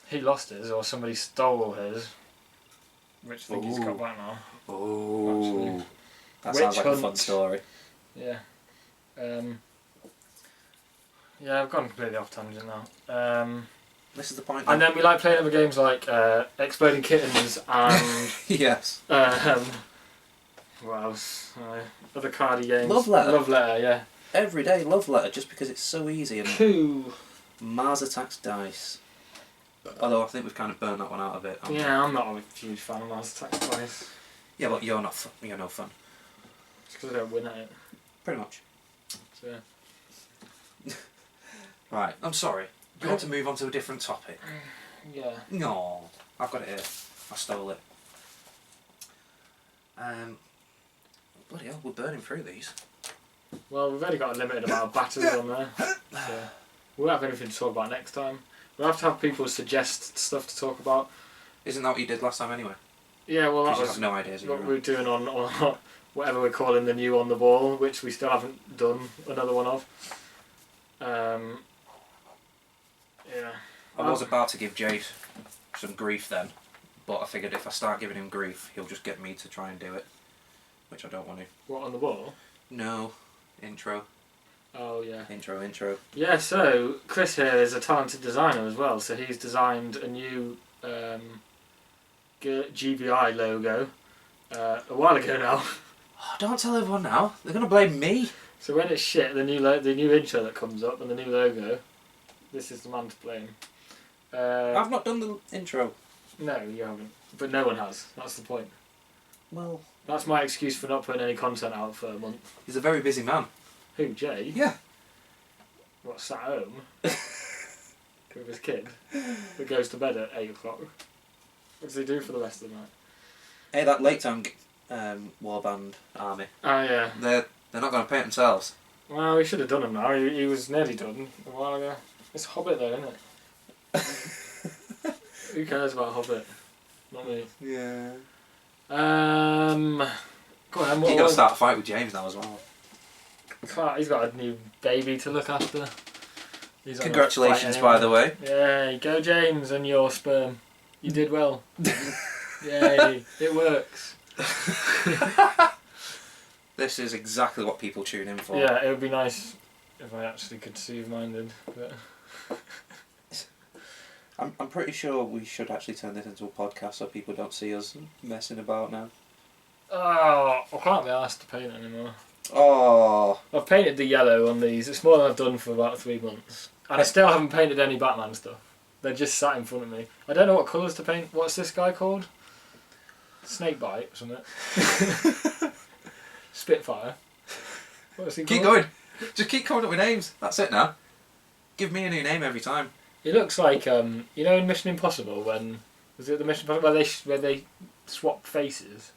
he lost his, or somebody stole his, which I think he's got back now. Oh, that sounds like a fun story. Yeah. Yeah, I've gone completely off tangent now. This is the point. And then we like playing other games like Exploding Kittens and yes. What else? Other cardy games. Love Letter, yeah. Every day Love Letter, just because it's so easy. And Cool. Mars Attacks Dice. Although I think we've kind of burned that one out a bit. Yeah, I'm not a huge fan of Mars Attacks Dice. Yeah, but you're not. You're no fun. It's because I don't win at it. Pretty much. So, yeah. Right. I'm sorry. You want to move on to a different topic? Yeah. No, I've got it here. I stole it. Bloody hell, we're burning through these. Well, we've only got a limited amount of battery on there. So we won't have anything to talk about next time. We'll have to have people suggest stuff to talk about. Isn't that what you did last time anyway? Yeah, well, that you was have no ideas what we're doing on whatever we're calling the new On The Ball, which we still haven't done another one of. Yeah. I was about to give Jay some grief then, but I figured if I start giving him grief, he'll just get me to try and do it, which I don't want to. What, On The Ball? No. Intro. Oh, yeah. Intro. Yeah, so Chris here is a talented designer as well, so he's designed a new GBI logo a while ago now. Oh, don't tell everyone now. They're going to blame me. So when it's shit, the new intro that comes up and the new logo, this is the man to blame. I've not done the intro. No, you haven't. But no one has. That's the point. Well... That's my excuse for not putting any content out for a month. He's a very busy man. Who, Jay? Yeah. What, sat home? With his kid? That goes to bed at 8 o'clock? What does he do for the rest of the night? Hey, that late time warband army. Oh, yeah. They're not going to paint themselves. Well, we should have done him now. He was nearly done a while ago. It's Hobbit though, isn't it? Who cares about Hobbit? Not me. Yeah. Go on, then. You got to start a fight with James now as well. He's got a new baby to look after. He's not gonna Congratulations, fight by anyone. the way. Yay, go James and your sperm. You did well. Yay, it works. This is exactly what people tune in for. Yeah, it would be nice if I actually could see if mine did. But I'm pretty sure we should actually turn this into a podcast so people don't see us messing about now. oh, I can't be asked to paint anymore. Oh. I've painted the yellow on these. It's more than I've done for about 3 months. And I still haven't painted any Batman stuff. They're just sat in front of me. I don't know what colours to paint. What's this guy called? Snakebite, isn't it? Spitfire. What's he called? Keep going. Just keep coming up with names. That's it now. Give me a new name every time. It looks like, you know in Mission Impossible when... Was it the Mission Impossible where they swap faces?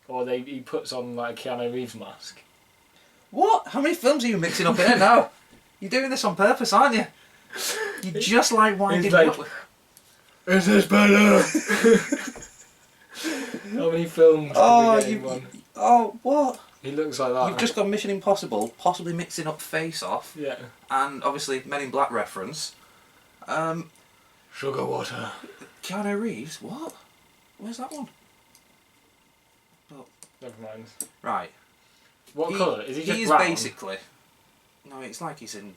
Or he puts on like a Keanu Reeves mask? What? How many films are you mixing up in it now? You're doing this on purpose, aren't you? You just like winding me up. Is this better? How many films did we get in one? Oh, what? He looks like that. You've just got Mission Impossible, possibly mixing up Face Off, Yeah. and obviously Men in Black reference. Sugar water. Keanu Reeves? What? Where's that one? Never mind. Right. What colour? Is he just He's brown? basically... No, it's like he's in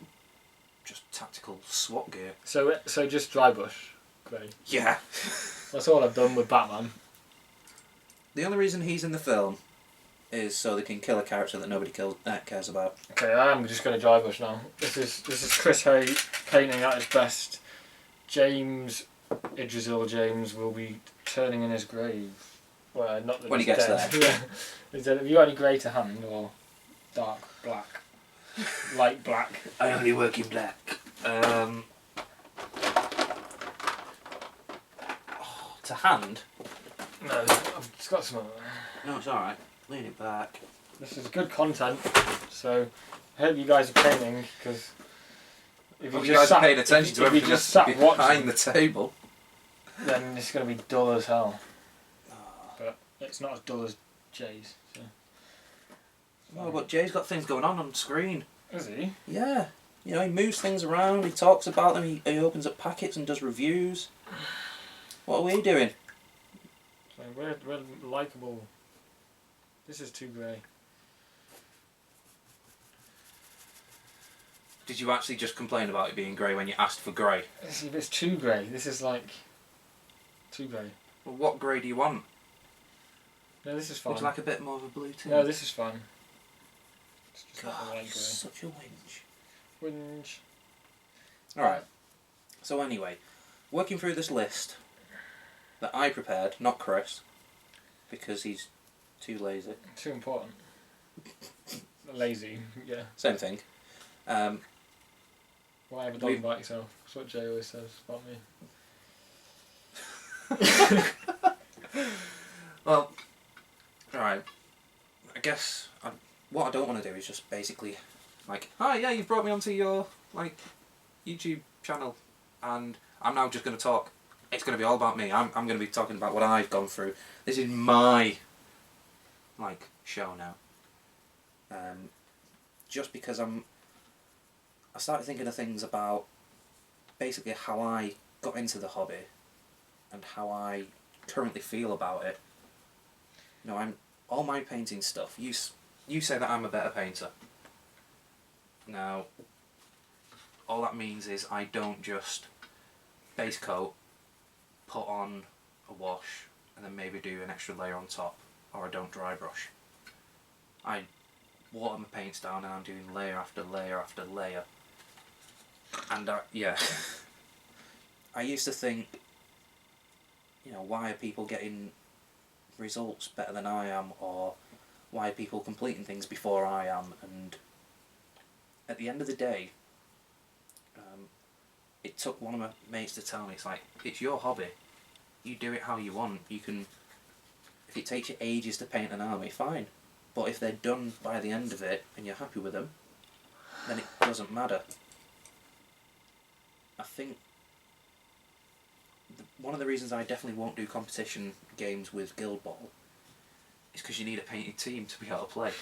just tactical SWAT gear. So just dry brush grey. Yeah. That's all I've done with Batman. The only reason he's in the film is so they can kill a character that nobody cares about. Okay, I am just going to dry brush now. This is Chris Hay painting at his best. James Idrisil James will be turning in his grave. Well, not that When he he's gets dead. there. Yeah. He said, have you got any grey to hand or dark black? Light black. I only work in black. To hand? No, I've just got some. No, it's alright. Lean it back. This is good content, so I hope you guys are painting because if You guys are paying attention to if you everything just that's sat behind watching, the table. then it's going to be dull as hell. But it's not as dull as Jay's. So. Oh, but Jay's got things going on screen. Is he? Yeah. You know, he moves things around, he talks about them, he opens up packets and does reviews. What are we doing? So we're likeable. This is too grey. Did you actually just complain about it being grey when you asked for grey? It's too grey. This is like too grey. Well, what grey do you want? No, this is fine. Would you like a bit more of a blue tint? No, this is fine. It's just not the God, right you're grey. such a winch. Whinge. Alright. So anyway, working through this list that I prepared, not Chris, because he's too lazy. Too important. Lazy, yeah. Same thing. Whatever, don't about yourself. That's what Jay always says about me. Well, alright. I guess what I don't want to do is just basically like, hi, yeah, you've brought me onto your YouTube channel, and I'm now just going to talk. It's going to be all about me. I'm going to be talking about what I've gone through. This is my show now. Just because I started thinking of things about basically how I got into the hobby and how I currently feel about it. You know, all my painting stuff. You say that I'm a better painter. Now, all that means is I don't just base coat, put on a wash, and then maybe do an extra layer on top, or I don't dry brush. I water my paints down and I'm doing layer after layer after layer. And yeah, I used to think, you know, why are people getting results better than I am, or why are people completing things before I am? And at the end of the day, it took one of my mates to tell me, it's like, it's your hobby. You do it how you want. You can, if it takes you ages to paint an army, fine. But if they're done by the end of it and you're happy with them, then it doesn't matter. I think one of the reasons I definitely won't do competition games with Guild Ball is because you need a painted team to be able to play.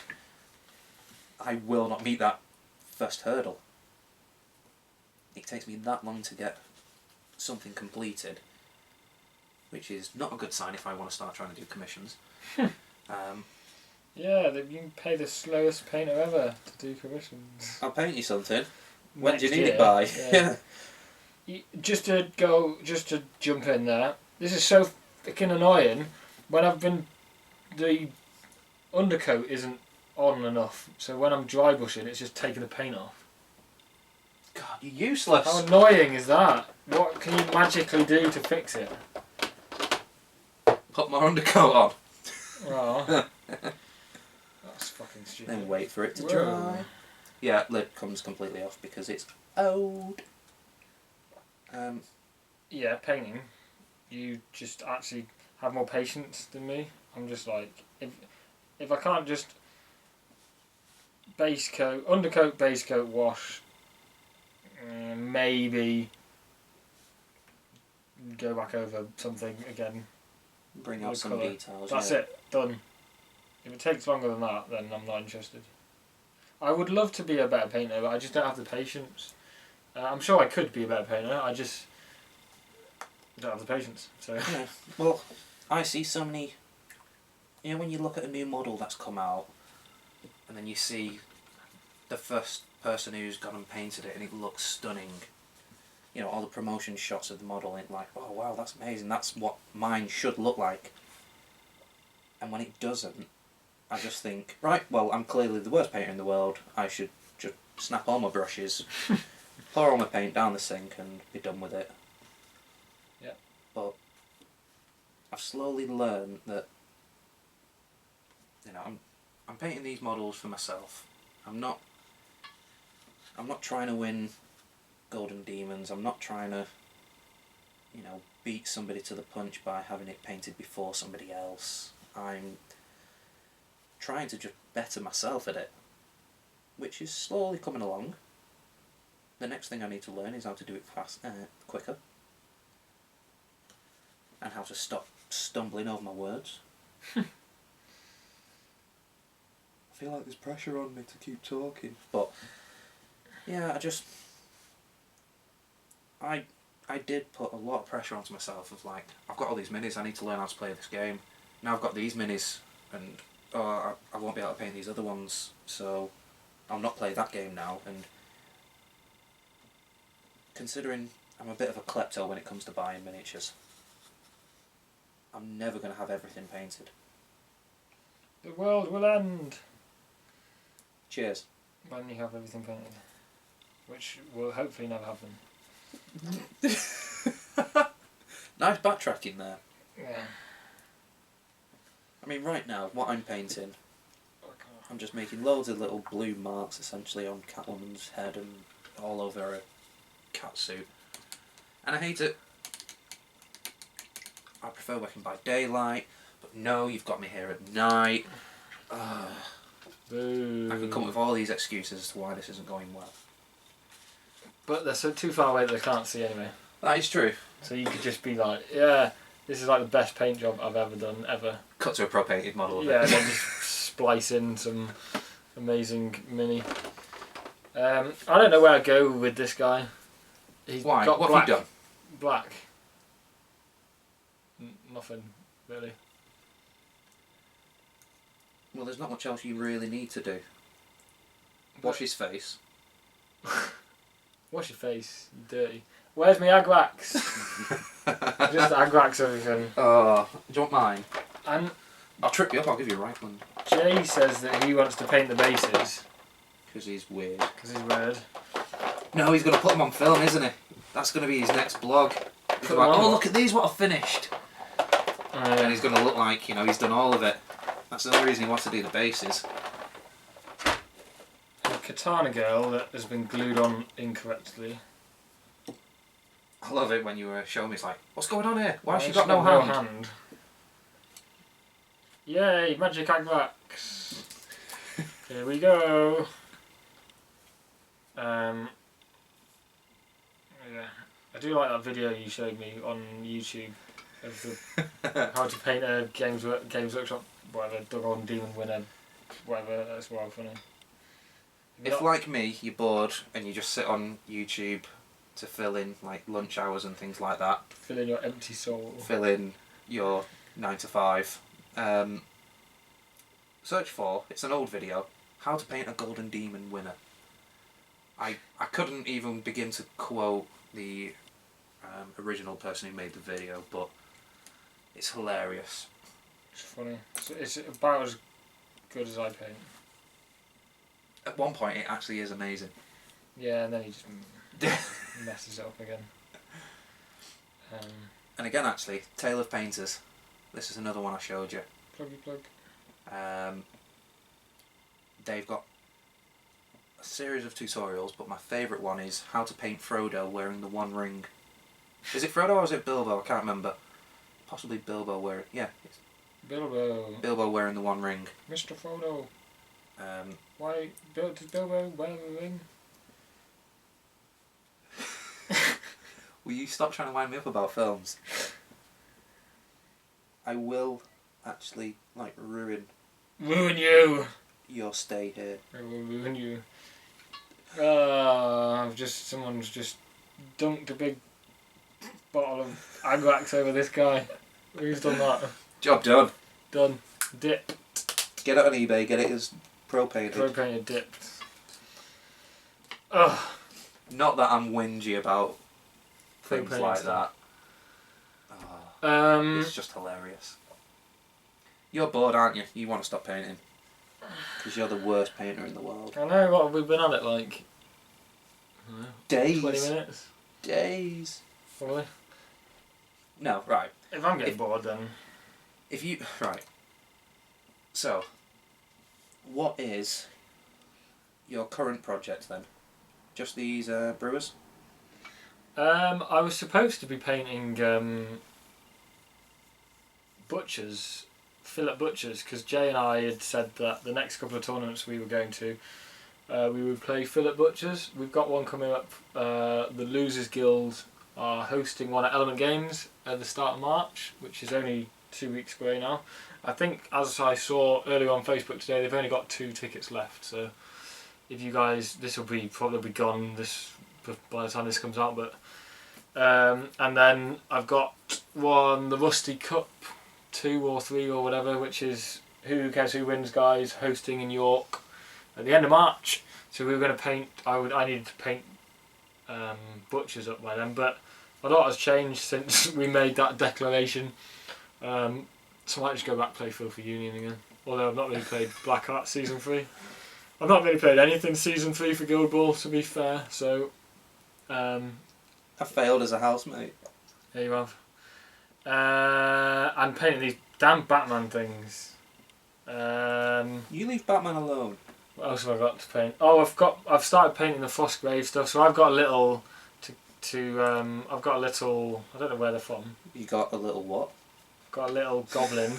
I will not meet that first hurdle. It takes me that long to get something completed, which is not a good sign if I want to start trying to do commissions. Yeah, you can pay the slowest painter ever to do commissions. I'll paint you something. When do you Next need year, it by? Yeah. Just to jump in there, this is so fucking annoying. When the undercoat isn't on enough, so when I'm dry brushing, it's just taking the paint off. God, you're useless. How annoying is that? What can you magically do to fix it? Put more undercoat on. Oh. That's fucking stupid. Then wait for it to Whoa. dry. Yeah, lid comes completely off because it's old. Yeah, painting. You just actually have more patience than me. I'm just like, if I can't just undercoat, base coat, wash, maybe go back over something again. Bring out some colour. details. That's yeah. it, done. If it takes longer than that, then I'm not interested. I would love to be a better painter, but I just don't have the patience. I'm sure I could be a better painter, I just don't have the patience. So. Yeah. Well, I see so many. You know, when you look at a new model that's come out, and then you see the first person who's gone and painted it, and it looks stunning. You know, all the promotion shots of the model, and like, oh wow, that's amazing. That's what mine should look like. And when it doesn't, I just think, right, well, I'm clearly the worst painter in the world. I should just snap all my brushes, pour all my paint down the sink, and be done with it. Yeah. But I've slowly learned that, you know, I'm painting these models for myself. I'm not trying to win Golden Demons. I'm not trying to, you know, beat somebody to the punch by having it painted before somebody else. I'm trying to just better myself at it, which is slowly coming along. The next thing I need to learn is how to do it quicker, and how to stop stumbling over my words. I feel like there's pressure on me to keep talking, but yeah, I did put a lot of pressure onto myself of like, I've got all these minis, I need to learn how to play this game. Now I've got these minis, and I won't be able to paint these other ones, so I'll not play that game now. And considering I'm a bit of a klepto when it comes to buying miniatures, I'm never going to have everything painted. The world will end Cheers. when you have everything painted, which will hopefully never happen. Nice backtracking there. Yeah. I mean, right now, what I'm painting, I'm just making loads of little blue marks essentially on Catwoman's head and all over her cat suit. And I hate it. I prefer working by daylight, but no, you've got me here at night. Boo. I can come up with all these excuses as to why this isn't going well. But they're so too far away that they can't see anyway. That is true. So you could just be like, yeah, this is like the best paint job I've ever done, ever. Cut to a pro-painted model of Yeah, it. and then just splice in some amazing mini. I don't know where I go with this guy. He's Why? got What black, have you done? Black. Nothing, really. Well, there's not much else you really need to do. Wash his face. Wash your face, you dirty. Where's my Agrax? Just Agrax everything. Oh, do you want mine? And I'll trip you up, I'll give you a right one. Jay says that he wants to paint the bases. Because he's weird. Because he's weird. No, he's going to put them on film, isn't he? That's going to be his next blog. He's Put like, them on oh, what? look at these, what I've finished. And he's going to look like, you know, he's done all of it. That's the only reason he wants to do the bases. A katana girl that has been glued on incorrectly. I love it when you show me, it's like, what's going on here? Why has she She's got no hand? Yay, magic Agrax. Here we go. Yeah, I do like that video you showed me on YouTube of the how to paint a Games Workshop, whatever, the Golden Demon winner, whatever. That's well funny. If, like me, you're bored and you just sit on YouTube to fill in like lunch hours and things like that, fill in your empty soul. fill in your 9 to 5. Search for, it's an old video, how to paint a Golden Demon winner. I couldn't even begin to quote the original person who made the video, but it's hilarious. It's funny. It's about as good as I paint. At one point, it actually is amazing. Yeah, and then he just messes it up again. And again, actually, Tale of Painters. This is another one I showed you. Plug. They've got a series of tutorials, but my favourite one is how to paint Frodo wearing the One Ring. Is it Frodo or is it Bilbo? I can't remember. Possibly Bilbo wearing... Yeah. It's Bilbo wearing the One Ring. Mr. Frodo. Why did Bilbo wear the ring? Will you stop trying to wind me up about films? I will actually, like, ruin you! your stay here. I will ruin you. Someone's just dunked a big bottle of Agrax over this guy. Who's done that? Job done. Done. Dip. Get it on eBay, get it as pro-painted. Pro-painted dipped. Ugh. Not that I'm whingy about things Pro-painted like stuff. that. It's just hilarious. You're bored, aren't you? You want to stop painting. Because you're the worst painter in the world. I know, what have we been at it like? I don't know, Days. 20 minutes? Days. Probably. No, right. If I'm getting bored then... If you... Right. So, what is your current project then? Just these brewers? I was supposed to be painting butchers, fillet butchers, because Jay and I had said that the next couple of tournaments we were going to, we would play fillet butchers. We've got one coming up. The Losers Guild are hosting one at Element Games at the start of March, which is only 2 weeks away now. I think, as I saw earlier on Facebook today, they've only got 2 tickets left. So, if you guys, this will probably be gone by the time this comes out. But and then I've got one, the Rusty Cup 2 or 3 or whatever, which is Who Cares Who Wins guys, hosting in York at the end of March. So we were going to paint. I needed to paint butchers up by then, but a lot has changed since we made that declaration. So I might just go back and play Filthy Union again. Although I've not really played Black Art Season 3. I've not really played anything Season 3 for Guild Ball, to be fair, so... I failed as a housemate. There you have. I'm painting these damn Batman things. You leave Batman alone. What else have I got to paint? Oh, I've started painting the Frostgrave stuff, so I've got a little... I've got a little... I don't know where they're from. You got a little what? Got a little goblin.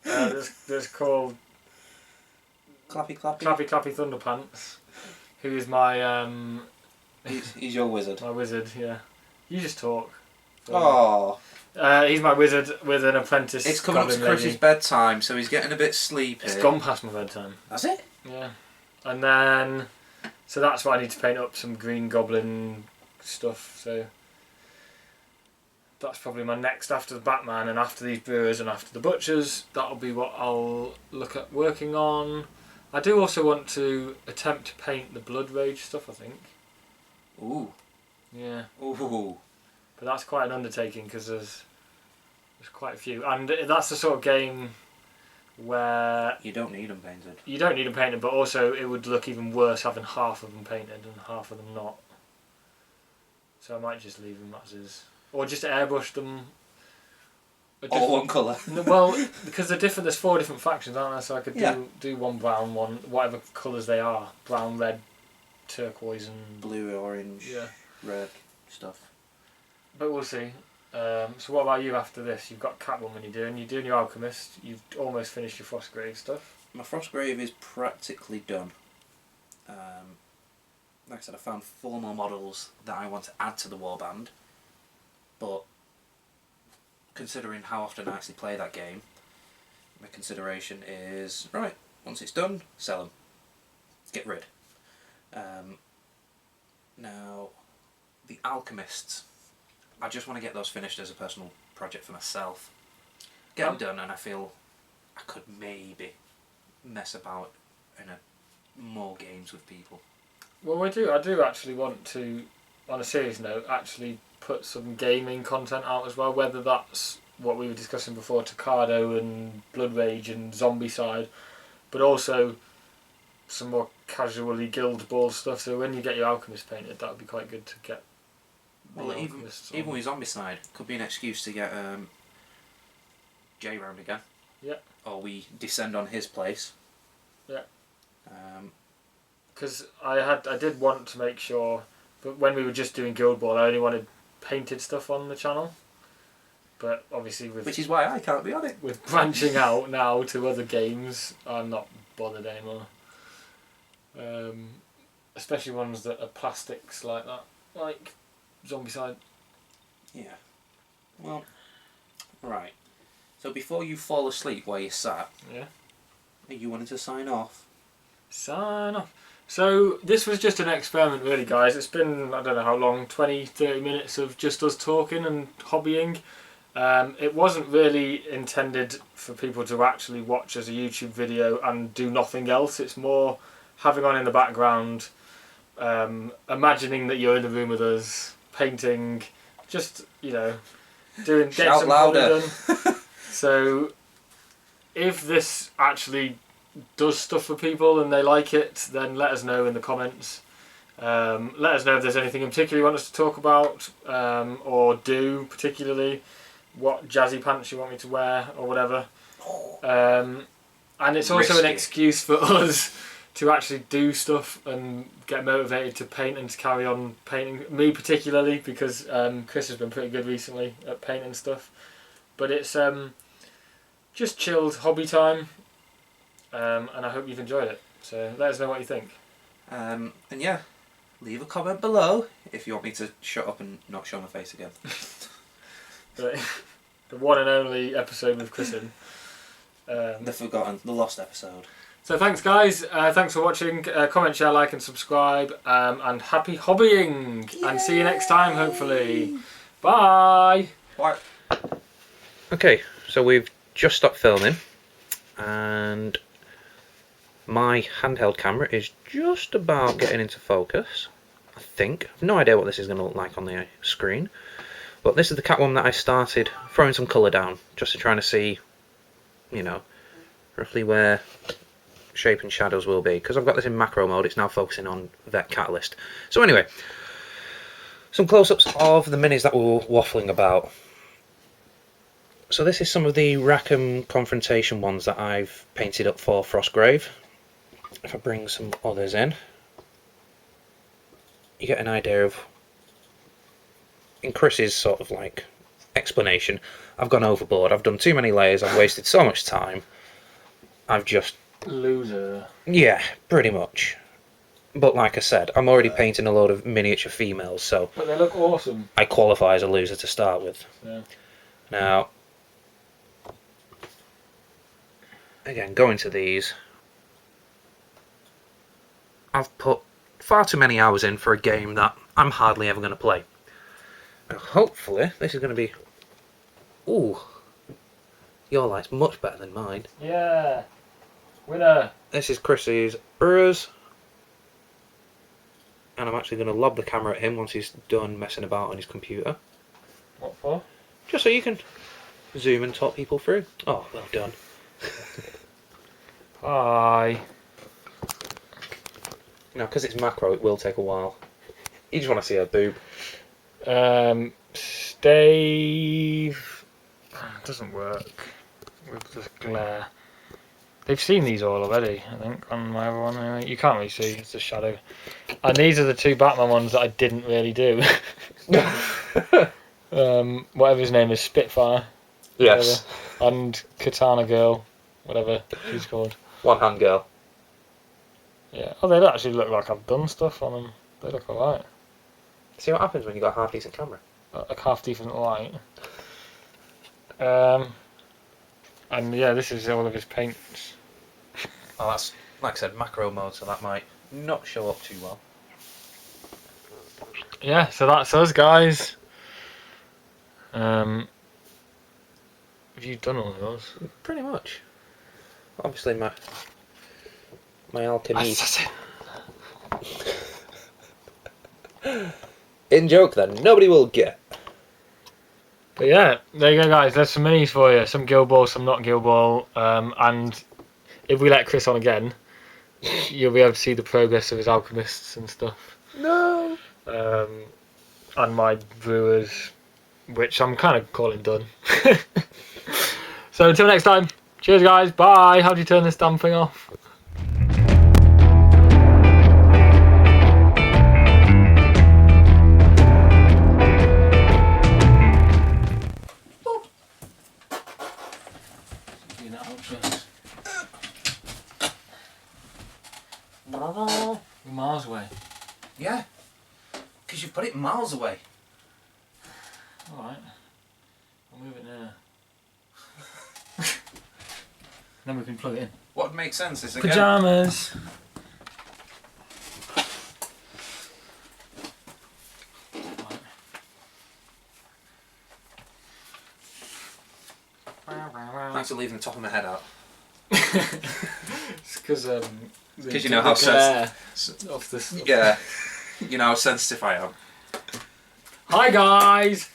There's called Clappy Clappy? Clappy Clappy Thunderpants, who is my He's your wizard. my wizard. Yeah, you just talk. Oh. He's my wizard with an apprentice. It's coming up to goblin Chris's lady. bedtime, so he's getting a bit sleepy. It's gone past my bedtime. That's it? Yeah, and then so that's why I need to paint up some green goblin stuff. So. That's probably my next after the Batman and after these brewers and after the butchers. That'll be what I'll look at working on. I do also want to attempt to paint the Blood Rage stuff, I think. Ooh. Yeah. Ooh. But that's quite an undertaking because there's quite a few. And that's the sort of game where... You don't need them painted. You don't need them painted, but also it would look even worse having half of them painted and half of them not. So I might just leave them as is. Or just airbrush them. All one colour. Well, because they're different. There's 4 different factions, aren't there? So I could do one brown, one whatever colours they are: brown, red, turquoise, and blue, orange, red stuff. But we'll see. So what about you after this? You've got Catwoman. You're doing your Alchemist. You've almost finished your Frostgrave stuff. My Frostgrave is practically done. Like I said, I found 4 more models that I want to add to the warband, but considering how often I actually play that game, my consideration is, right, once it's done, sell them. Get rid. Now, the Alchemists, I just want to get those finished as a personal project for myself. Get them done, and I feel I could maybe mess about in more games with people. Well, I do actually want to, on a serious note, actually put some gaming content out as well, whether that's what we were discussing before, Tocado and Blood Rage and Zombie Side, but also some more casually Guild Ball stuff. So when you get your Alchemist painted, that would be quite good to get. Well, even with Zombie Side, could be an excuse to get Jay round again. Yeah. Or we descend on his place. Yeah. Because I did want to make sure, but when we were just doing Guild Ball, I only wanted painted stuff on the channel. But obviously which is why I can't be on it. With branching out now to other games, I'm not bothered anymore. Especially ones that are plastics like that, like Zombicide. Yeah. Well, right. So before you fall asleep where you sat, yeah, you wanted to sign off. Sign off. So this was just an experiment really, guys. It's been, I don't know how long, 20, 30 minutes of just us talking and hobbying. It wasn't really intended for people to actually watch as a YouTube video and do nothing else. It's more having on in the background, imagining that you're in the room with us, painting, just, you know, getting Shout some louder. done. So if this actually does stuff for people and they like it, then let us know in the comments. Let us know if there's anything in particular you want us to talk about, or do particularly, what jazzy pants you want me to wear or whatever. And it's also an excuse for us to actually do stuff and get motivated to paint and to carry on painting. Me particularly, because Chris has been pretty good recently at painting stuff. But it's just chilled hobby time. And I hope you've enjoyed it. So let us know what you think. And yeah, leave a comment below if you want me to shut up and not show my face again. The one and only episode with Chris in. The lost episode. So thanks guys, thanks for watching. Comment, share, like and subscribe. And happy hobbying. Yay! And see you next time hopefully. Bye! Bye. Okay, so we've just stopped filming and my handheld camera is just about getting into focus, I think. I've no idea what this is going to look like on the screen. But this is the Catwoman that I started throwing some colour down, just to try to see, you know, roughly where shape and shadows will be. Because I've got this in macro mode, it's now focusing on Vet Catalyst. So anyway, some close-ups of the minis that we were waffling about. So this is some of the Rackham Confrontation ones that I've painted up for Frostgrave. If I bring some others in, you get an idea of, in Chris's sort of like explanation, I've gone overboard, I've done too many layers, I've wasted so much time, I've just... Loser. Yeah, pretty much. But like I said, I'm already painting a load of miniature females, so... But they look awesome. I qualify as a loser to start with. Yeah. Now, again, going to these, I've put far too many hours in for a game that I'm hardly ever going to play. Now, hopefully, this is going to be... Ooh, your light's much better than mine. Yeah, winner. This is Chris's Urz, and I'm actually going to lob the camera at him once he's done messing about on his computer. What for? Just so you can zoom and talk people through. Oh, well done. Bye. Now, because it's macro, it will take a while. You just want to see her boob. Stave doesn't work with the glare. They've seen these all already, I think, on my other one anyway. You can't really see, it's a shadow. And these are the two Batman ones that I didn't really do. Whatever his name is, Spitfire. Yes. Whatever. And Katana Girl, whatever she's called. One hand girl. Yeah. Oh, they actually look like I've done stuff on them. They look alright. See what happens when you got a half decent camera. Like half decent light. And yeah, this is all of his paints. Oh, that's, like I said, macro mode, so that might not show up too well. Yeah, so that's us, guys. Have you done all of those? Pretty much. Obviously, my alchemy. In joke, then nobody will get. But yeah, there you go, guys. There's some minis for you. Some Guild Ball, some not Guild Ball. And if we let Chris on again, you'll be able to see the progress of his alchemists and stuff. No. And my brewers, which I'm kind of calling done. So until next time, cheers, guys. Bye. How do you turn this damn thing off? We're miles away. Yeah. Because you put it miles away. Alright. I'll move it now. Then we can plug it in. What would make sense is again. Pyjamas! Thanks for leaving the top of my head out. It's because you know how off this. Yeah. You know how sensitive I am. Hi guys!